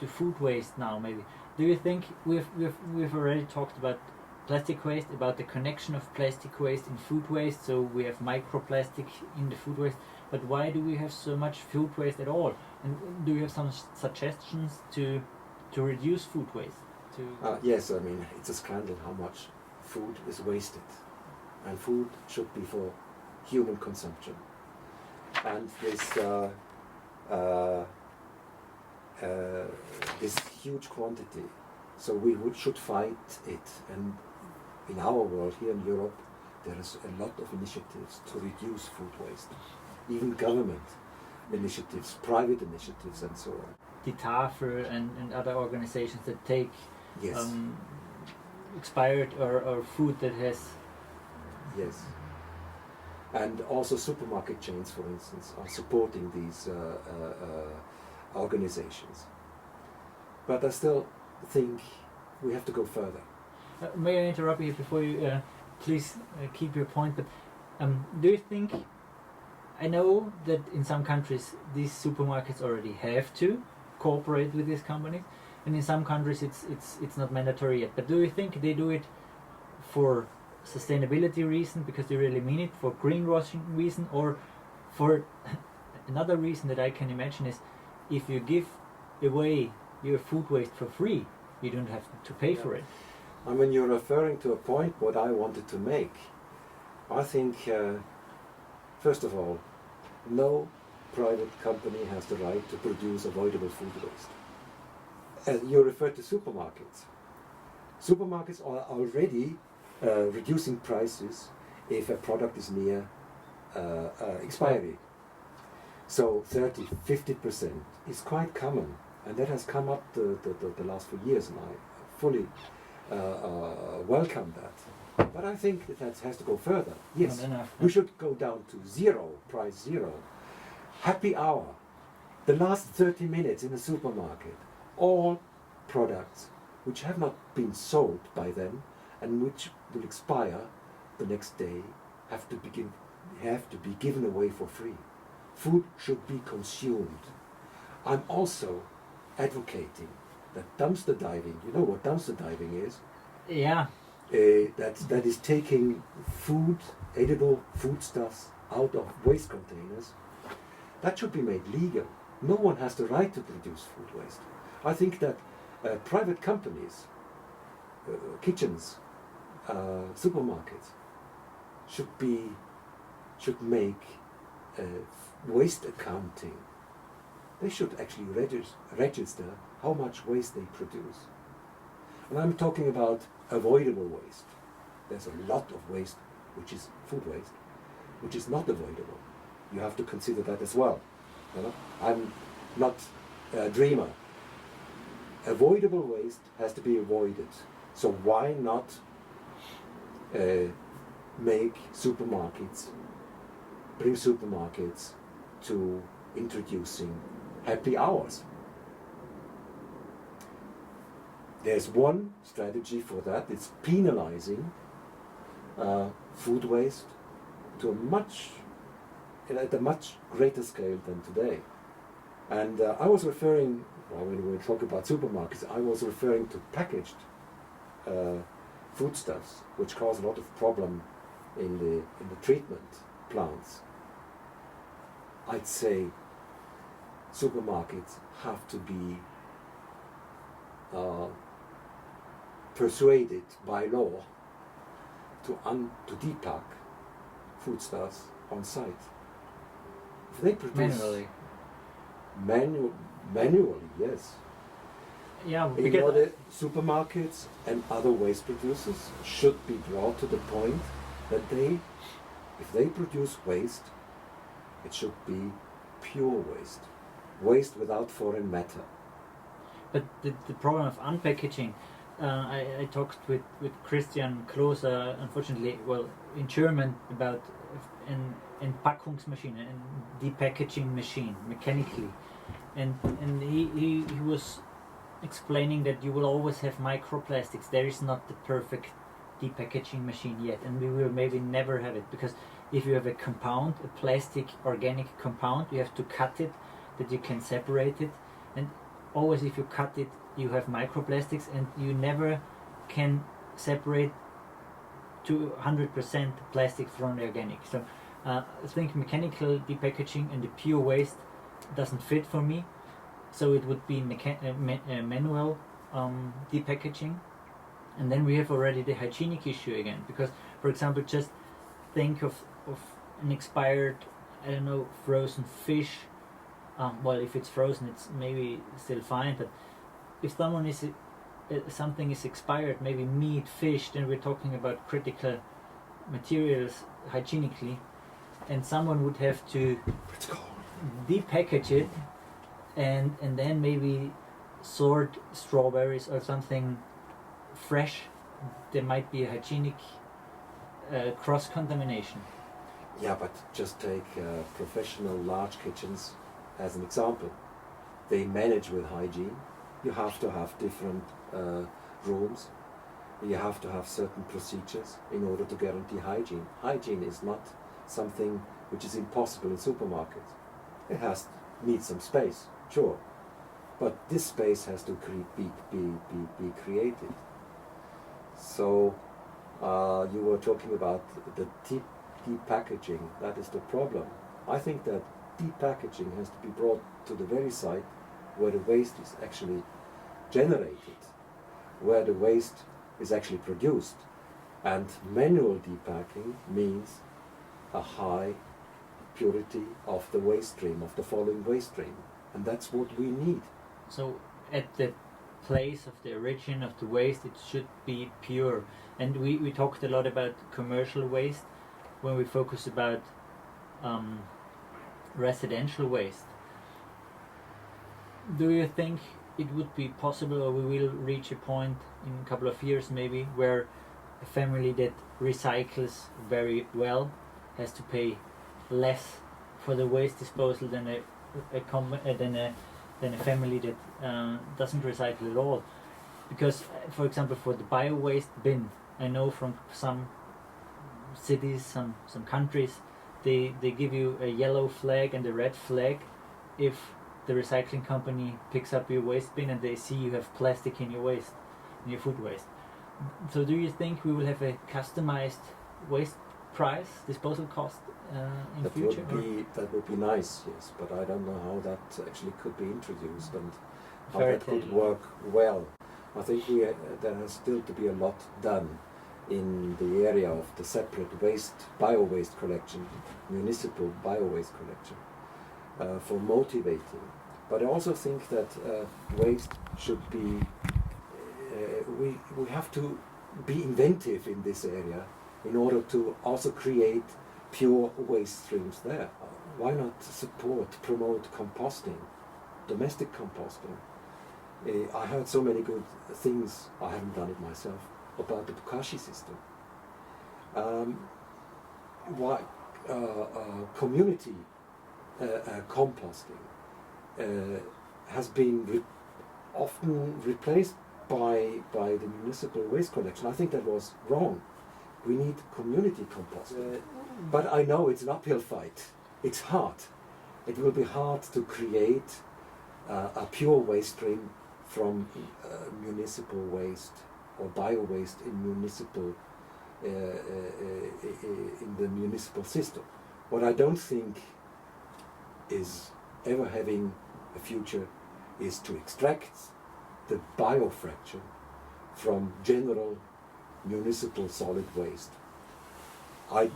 food waste now, maybe, do you think we've already talked about plastic waste, about the connection of plastic waste in food waste, so we have microplastic in the food waste, but why do we have so much food waste at all? And do you have some suggestions to reduce food waste?
Yes, I mean, it's a scandal how much food is wasted. And food should be for human consumption. And this huge quantity, so we should fight it. And in our world, here in Europe, there is a lot of initiatives to reduce food waste. Even government initiatives, private initiatives, and so on.
The Tafel and other organizations that take
Yes.
expired or food that has...
Yes. And also supermarket chains, for instance, are supporting these organizations. But I still think we have to go further.
May I interrupt you before you please keep your point? But do you think? I know that in some countries these supermarkets already have to cooperate with these companies, and in some countries it's not mandatory yet. But do you think they do it for sustainability reason because they really mean it, for greenwashing reason, or for another reason that I can imagine is if you give away your food waste for free, you don't have to pay for it.
I mean, you're referring to a point what I wanted to make. I think, first of all, no private company has the right to produce avoidable food waste. You refer to supermarkets. Supermarkets are already reducing prices if a product is near expiry. So 30-50% is quite common, and that has come up the last few years, and I fully welcome that. But I think that has to go further. Yes, we should go down to zero, price zero. Happy hour, the last 30 minutes in the supermarket, all products which have not been sold by them and which will expire the next day have to be given away for free. Food should be consumed. I'm also advocating that dumpster diving, you know what dumpster diving is?
Yeah.
That is taking food, edible foodstuffs out of waste containers. That should be made legal. No one has the right to produce food waste. I think that private companies, kitchens, supermarkets should make waste accounting. They should actually register how much waste they produce. And I'm talking about avoidable waste. There's a lot of waste which is food waste, which is not avoidable. You have to consider that as well. You know? I'm not a dreamer. Avoidable waste has to be avoided. So why not bring supermarkets to introducing happy hours? There's one strategy for that. It's penalizing food waste to at a much greater scale than today. And I was referring, when we talk about supermarkets, I was referring to packaged foodstuffs, which cause a lot of problem in the treatment plants. I'd say supermarkets have to be persuaded by law to depack foodstuffs on site. If they produce manually, yes.
Yeah,
In order, supermarkets and other waste producers should be brought to the point that if they produce waste, it should be pure waste without foreign matter.
But the problem of unpackaging, I talked with Christian Kloser, unfortunately, in German, about an Entpackungsmaschine, and depackaging machine, mechanically. And he was explaining that you will always have microplastics. There is not the perfect depackaging machine yet, and we will maybe never have it, because if you have a compound, a plastic organic compound, you have to cut it that you can separate it, and always if you cut it you have microplastics, and you never can separate to 100% plastic from the organic. So I think mechanical depackaging and the pure waste doesn't fit for me, so it would be manual depackaging. And then we have already the hygienic issue again, because for example, just think of an expired, I don't know, frozen fish. If it's frozen it's maybe still fine, but if something is expired, maybe meat, fish, then we're talking about critical materials hygienically, and someone would have to depackage it and then maybe sort strawberries or something fresh. There might be a hygienic cross-contamination.
Yeah, but just take professional large kitchens as an example. They manage with hygiene. You have to have different rooms. You have to have certain procedures in order to guarantee hygiene. Hygiene is not something which is impossible in supermarkets. It needs some space, sure, but this space has to be created. So you were talking about the deep packaging. That is the problem. I think that deep packaging has to be brought to the very site where the waste is actually generated, where the waste is actually produced. And manual depacking means a high purity of the waste stream, of the following waste stream. And that's what we need.
So at the place of the origin of the waste, it should be pure. And we talked a lot about commercial waste when we focus about residential waste. Do you think it would be possible, or we will reach a point in a couple of years maybe, where a family that recycles very well has to pay less for the waste disposal than a family that doesn't recycle at all? Because, for example, for the bio-waste bin, I know from some cities, some countries, they give you a yellow flag and a red flag if the recycling company picks up your waste bin and they see you have plastic in your waste, in your food waste. So do you think we will have a customized waste price, disposal cost in the future?
That would be nice, yes, but I don't know how that actually could be introduced and how
Fairy
that could
tale.
work well. I think there has still to be a lot done in the area of the separate bio-waste collection, municipal bio-waste collection, for motivating. But I also think that waste should be, we have to be inventive in this area in order to also create pure waste streams there. Why not promote composting, domestic composting? I heard so many good things, I haven't done it myself, about the Bokashi system. Community composting has been often replaced by the municipal waste collection. I think that was wrong. We need community composting. But I know it's an uphill fight. It's hard. It will be hard to create a pure waste stream from municipal waste or bio-waste in the municipal system. What I don't think is ever having a future is to extract the biofraction from general municipal solid waste. I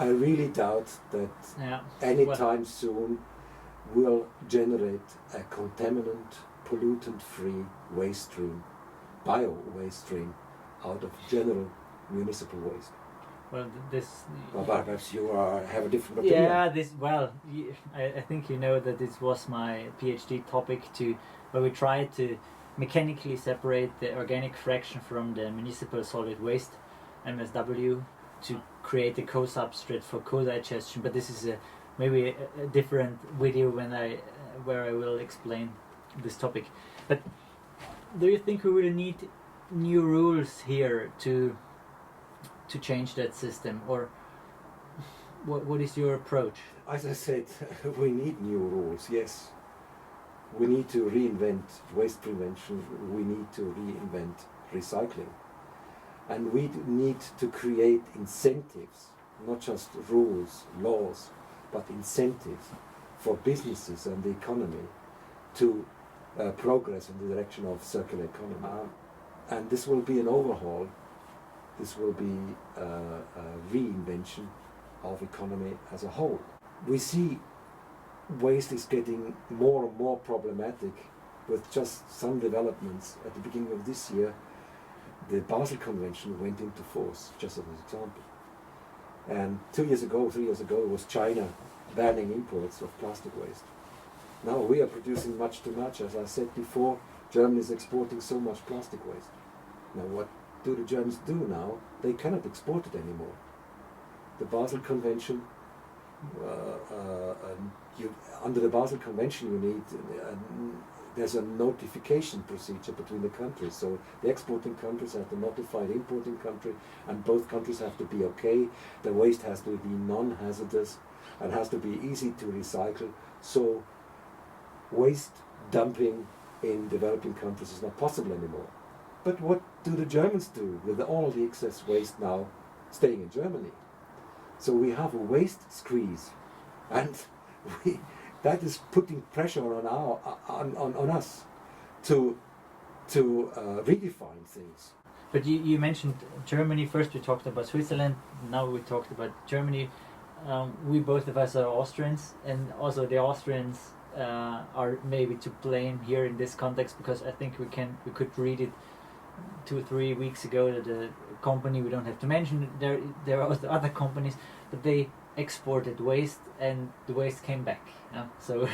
really doubt that anytime soon we'll generate a contaminant, pollutant-free waste stream, bio-waste stream, out of general municipal waste.
Well,
Well, perhaps you have a different opinion.
Yeah, I think you know that this was my PhD topic where we tried to mechanically separate the organic fraction from the municipal solid waste, MSW, to create a co-substrate for co-digestion. But this is maybe a different video where I will explain this topic. But do you think we will need new rules here to change that system, or what is your approach?
As I said, we need new rules, yes. We need to reinvent waste prevention, we need to reinvent recycling. And we need to create incentives, not just rules, laws, but incentives for businesses and the economy to progress in the direction of circular economy. And this will be an overhaul. This will be a reinvention of economy as a whole. We see waste is getting more and more problematic with just some developments. At the beginning of this year, the Basel Convention went into force, just as an example. And 3 years ago, it was China banning imports of plastic waste. Now we are producing much too much. As I said before, Germany is exporting so much plastic waste. Now what do the Germans do now? They cannot export it anymore. The Basel Convention, under the Basel Convention you need there's a notification procedure between the countries. So the exporting countries have to notify the importing country, and both countries have to be okay. The waste has to be non-hazardous and has to be easy to recycle. So waste dumping in developing countries is not possible anymore. But what do the Germans do with all the excess waste now staying in Germany? So we have a waste squeeze, and that is putting pressure on us to redefine things.
But you mentioned Germany first. We talked about Switzerland. Now we talked about Germany. We both of us are Austrians, and also the Austrians are maybe to blame here in this context, because I think we could read it 2 or 3 weeks ago that a company we don't have to mention, there are also other companies, but they exported waste and the waste came back. So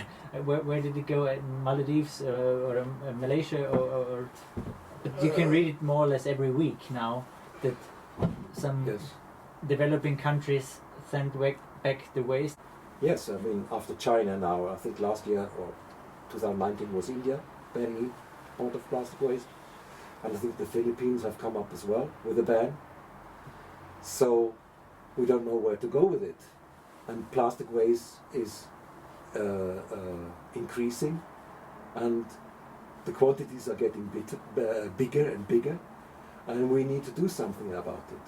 where did it go? Maldives or Malaysia or but you can read it more or less every week now that some developing countries send back the waste.
Yes, I mean, after China now, I think last year or 2019 was India banning import of plastic waste, and I think the Philippines have come up as well with a ban. So we don't know where to go with it, and plastic waste is increasing, and the quantities are getting bigger and bigger, and we need to do something about it.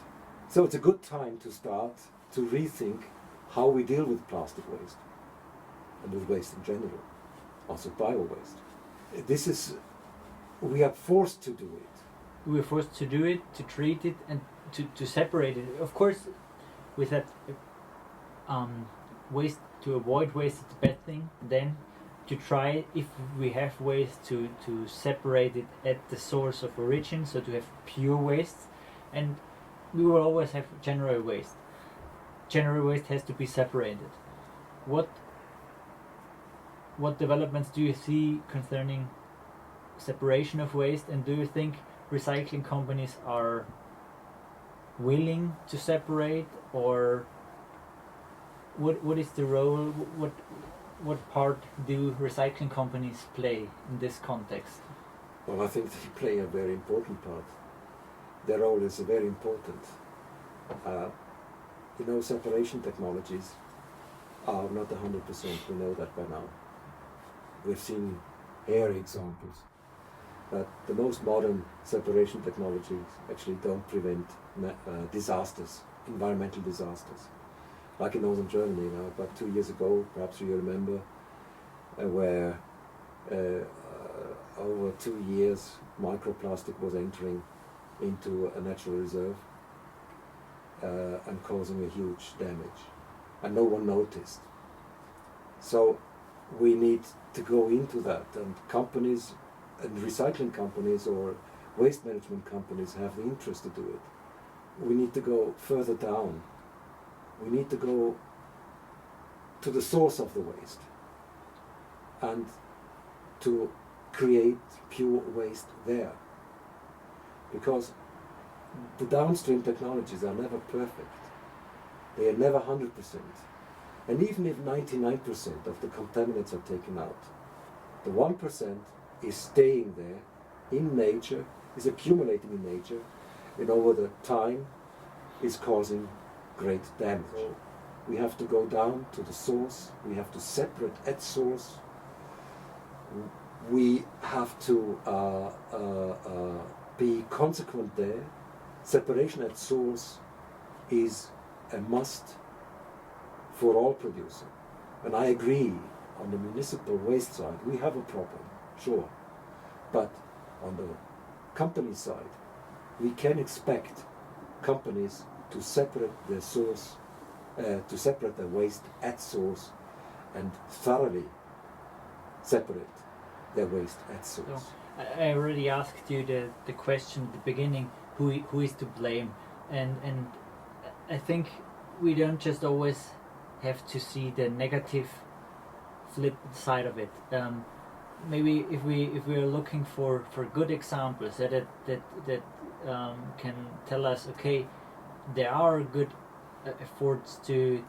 So it's a good time to start to rethink how we deal with plastic waste and with waste in general, also bio-waste. We are forced to do it.
We are forced to do it, to treat it, and to separate it. Of course, with that waste, to avoid waste is the best thing. Then to try, if we have waste, to separate it at the source of origin, so to have pure waste. And we will always have general waste. General waste has to be separated. What developments do you see concerning separation of waste, and do you think recycling companies are willing to separate, or what is the role, what part do recycling companies play in this context?
Well, I think they play a very important part. Their role is very important. Separation technologies are not 100%, we know that by now. We've seen hairy examples. But the most modern separation technologies actually don't prevent disasters, environmental disasters. Like in northern Germany, about 2 years ago, perhaps you remember, where over 2 years microplastic was entering into a natural reserve and causing a huge damage, and no one noticed. So we need to go into that, and companies and recycling companies or waste management companies have the interest to do it. We need to go further down. We need to go to the source of the waste and to create pure waste there. Because the downstream technologies are never perfect. They are never 100%. And even if 99% of the contaminants are taken out, the 1% is staying there in nature, is accumulating in nature, and over the time is causing great damage. So we have to go down to the source, we have to separate at source, we have to be consequent there. Separation at source is a must for all producers. And I agree, on the municipal waste side, we have a problem, sure. But on the company side, we can expect companies to separate their source, to separate their waste at source and thoroughly separate their waste at source.
So, I already asked you the question at the beginning, who is to blame, and I think we don't just always have to see the negative flip side of it. Maybe if we are looking for good examples that can tell us, okay, there are good efforts to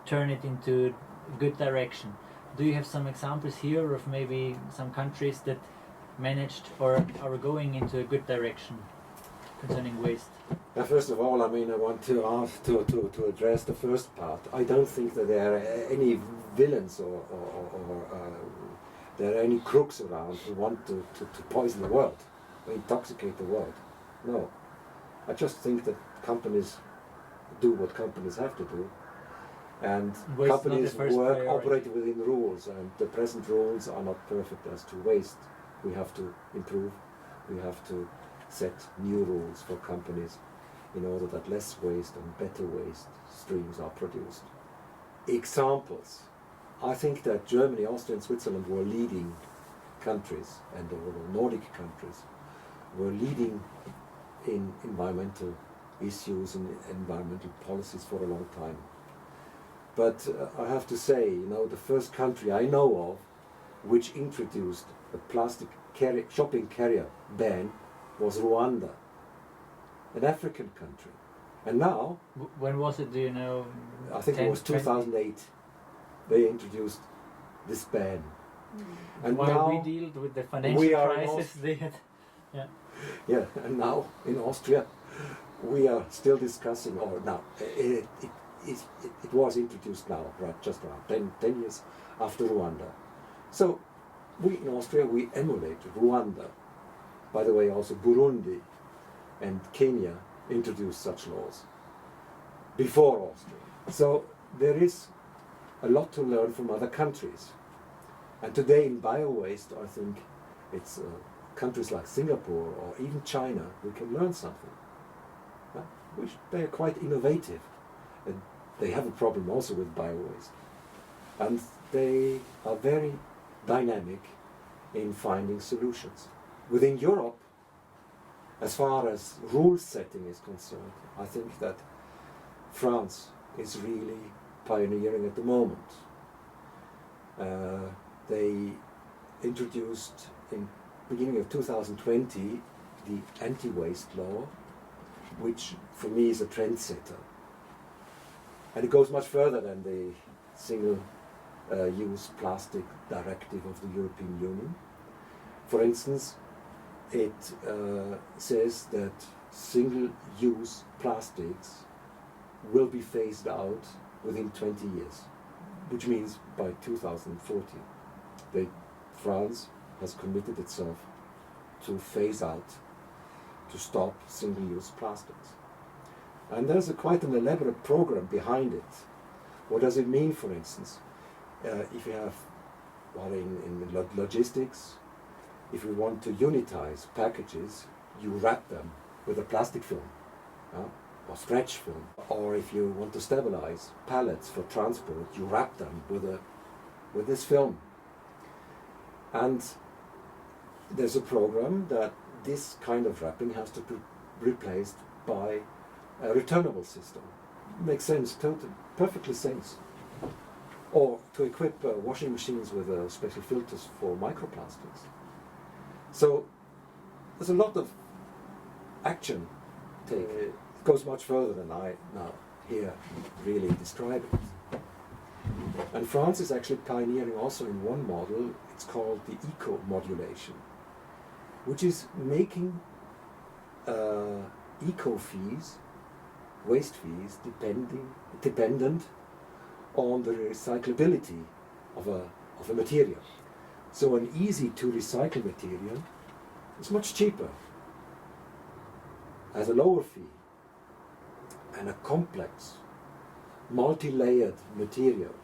turn it into a good direction. Do you have some examples here of maybe some countries that managed or are going into a good direction concerning waste?
Now, first of all, I want to ask to address the first part. I don't think that there are any villains or there are any crooks around who want to poison the world, or intoxicate the world. No. I just think that companies do what companies have to do. And
waste
companies operate within rules, and the present rules are not perfect as to waste. We have to improve. We have to set new rules for companies in order that less waste and better waste streams are produced. Examples. I think that Germany, Austria and Switzerland were leading countries, and the Nordic countries were leading in environmental issues and environmental policies for a long time. But I have to say, the first country I know of which introduced a plastic shopping carrier ban was Rwanda, an African country. And now...
When was it, do you know?
I think it was 2008. They introduced this ban.
And while we dealt with the financial crisis, they had...
Yeah, and now in Austria we are still discussing, or now, it was introduced now, just around 10 years after Rwanda. So we in Austria, we emulate Rwanda. By the way, also Burundi and Kenya introduced such laws before Austria. So there is a lot to learn from other countries. And today in bio-waste, I think it's countries like Singapore or even China, we can learn something. Which they are quite innovative. And they have a problem also with bio-waste. And they are very dynamic in finding solutions. Within Europe, as far as rule setting is concerned, I think that France is really pioneering at the moment. They introduced in beginning of 2020 the anti-waste law, which for me is a trendsetter. And it goes much further than the single-use plastic directive of the European Union. For instance, it says that single-use plastics will be phased out within 20 years, which means by 2040. France has committed itself to phase out, to stop single-use plastics. And there's quite an elaborate program behind it. What does it mean, for instance? If you have, in logistics, if you want to unitize packages, you wrap them with a plastic film, or stretch film. Or if you want to stabilize pallets for transport, you wrap them with this film. And there's a program that this kind of wrapping has to be replaced by a returnable system. Makes sense, perfectly sense. Or to equip washing machines with special filters for microplastics. So there's a lot of action taken. It goes much further than I now here really describe it. And France is actually pioneering also in one model. It's called the eco-modulation, which is making eco-fees, waste fees, dependent on the recyclability of a material. So an easy to recycle material is much cheaper, has a lower fee, and a complex, multi-layered material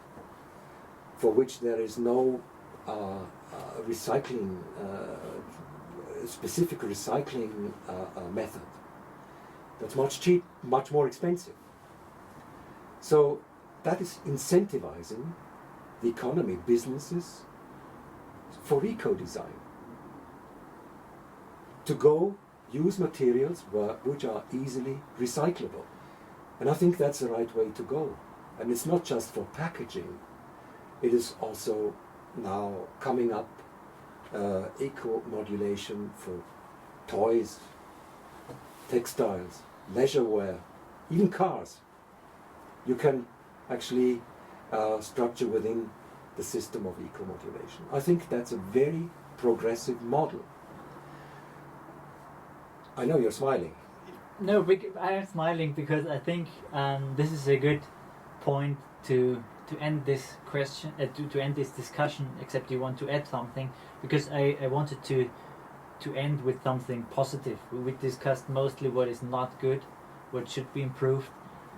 for which there is no recycling, specific recycling method. That's much more expensive. So that is incentivizing the economy, businesses, for eco-design. To go use materials which are easily recyclable. And I think that's the right way to go. And it's not just for packaging. It is also now coming up eco-modulation for toys, textiles, leisure wear, even cars. You can actually structure within the system of eco-modulation. I think that's a very progressive model. I know you're smiling.
No, I am smiling because I think this is a good point to end this question, to end this discussion, except you want to add something, because I wanted to end with something positive. We discussed mostly what is not good, what should be improved,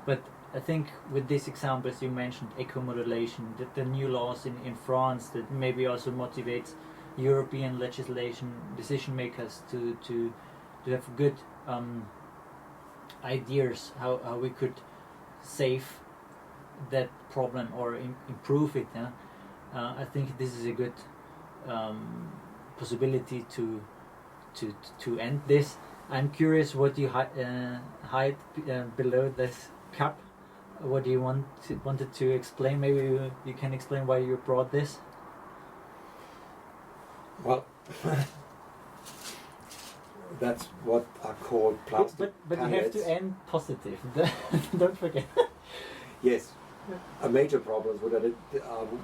but I think with these examples you mentioned, eco-modulation, the new laws in France that maybe also motivates European legislation decision makers to have good ideas how we could save that problem or improve it. I think this is a good possibility to end this. I'm curious what you hide below this cup. What do you wanted to explain? Maybe you can explain why you brought this.
Well, that's what are called plastic
but you have to end positive. Don't forget.
Yes. A major problem,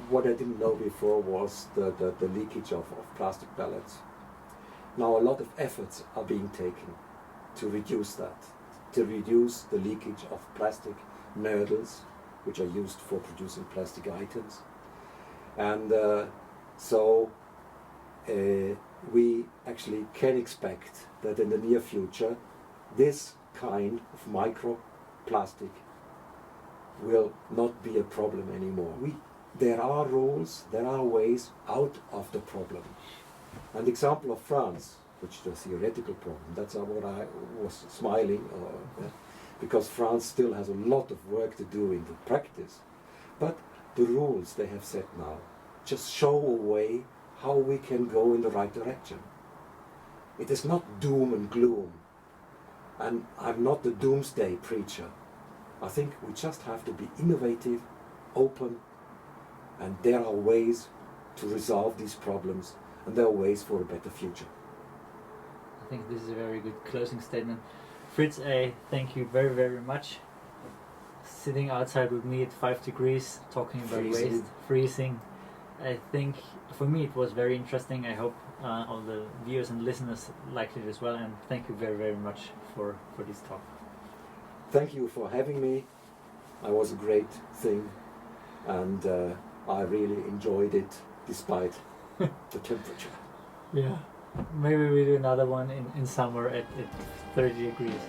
what I didn't know before, was the leakage of plastic pellets. Now a lot of efforts are being taken to reduce that, to reduce the leakage of plastic nurdles, which are used for producing plastic items. And so we actually can expect that in the near future this kind of microplastic will not be a problem anymore. There are rules, there are ways out of the problem. An example of France, which is a theoretical problem, that's what I was smiling, because France still has a lot of work to do in the practice. But the rules they have set now just show a way how we can go in the right direction. It is not doom and gloom, and I'm not the doomsday preacher. I think we just have to be innovative, open, and there are ways to resolve these problems, and there are ways for a better future.
I think this is a very good closing statement. Fritz, I thank you very, very much. Sitting outside with me at 5 degrees, talking about waste, freezing. I think for me it was very interesting. I hope all the viewers and listeners liked it as well, and thank you very, very much for this talk.
Thank you for having me. It was a great thing, and I really enjoyed it despite the temperature.
Yeah, maybe we do another one in summer at 30 degrees.